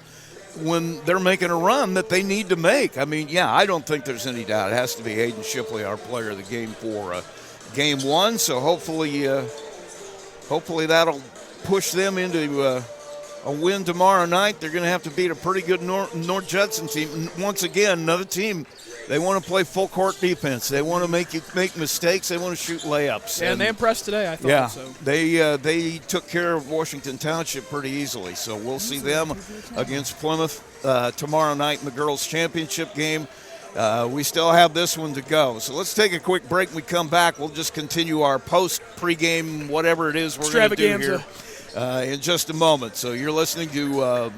[SPEAKER 6] when they're making a run that they need to make. I mean, yeah, I don't think there's any doubt. It has to be Hayden Shipley, our player of the game for game one. So hopefully that'll push them into a win tomorrow night. They're going to have to beat a pretty good North Judson team. Once again, another team. They want to play full court defense. They want to make mistakes. They want to shoot layups.
[SPEAKER 7] And they impressed today, I thought.
[SPEAKER 6] Yeah,
[SPEAKER 7] so.
[SPEAKER 6] They took care of Washington Township pretty easily. So we'll see them against Plymouth tomorrow night in the girls' championship game. We still have this one to go. So let's take a quick break. When we come back, we'll just continue our pregame, whatever it is we're going to do here in just a moment. So you're listening to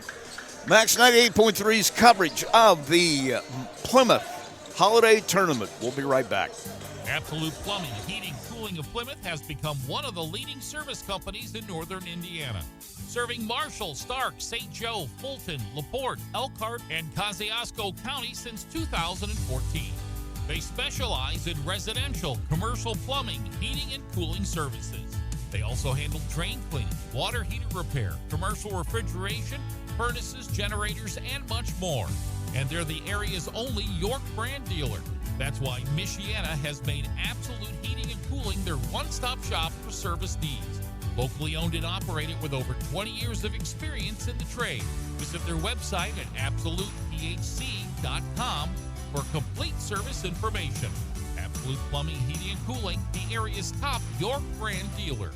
[SPEAKER 6] Max 98.3's coverage of the Plymouth Holiday Tournament. We'll be right back.
[SPEAKER 1] Absolute Plumbing, Heating, Cooling of Plymouth has become one of the leading service companies in northern Indiana. Serving Marshall, Stark, St. Joe, Fulton, LaPorte, Elkhart, and Kosciuszko County since 2014. They specialize in residential, commercial plumbing, heating, and cooling services. They also handle drain cleaning, water heater repair, commercial refrigeration, furnaces, generators, and much more. And they're the area's only York brand dealer. That's why Michiana has made Absolute Heating and Cooling their one-stop shop for service needs. Locally owned and operated with over 20 years of experience in the trade. Visit their website at absolutephc.com for complete service information. Absolute Plumbing, Heating, and Cooling, the area's top York brand dealer.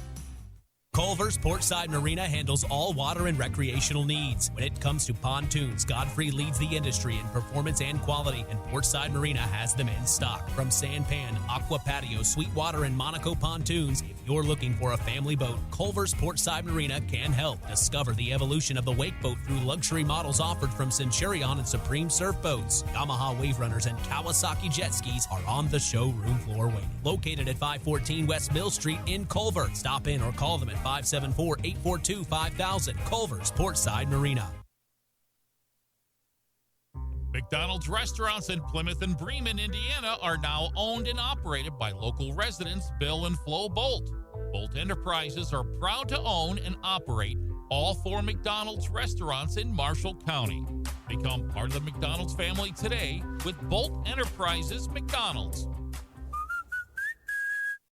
[SPEAKER 2] Culver's Portside Marina handles all water and recreational needs. When it comes to pontoons, Godfrey leads the industry in performance and quality, and Portside Marina has them in stock. From Sanpan, Aqua Patio, Sweetwater, and Monaco pontoons, if you're looking for a family boat, Culver's Portside Marina can help. Discover the evolution of the wake boat through luxury models offered from Centurion and Supreme Surf Boats. Yamaha Wave Runners and Kawasaki jet skis are on the showroom floor waiting. Located at 514 West Mill Street in Culver. Stop in or call them at 574-842-5000. Culver's Portside Marina.
[SPEAKER 1] McDonald's restaurants in Plymouth and Bremen, Indiana are now owned and operated by local residents Bill and Flo Bolt. Bolt Enterprises are proud to own and operate all 4 McDonald's restaurants in Marshall County. Become part of the McDonald's family today with Bolt Enterprises McDonald's.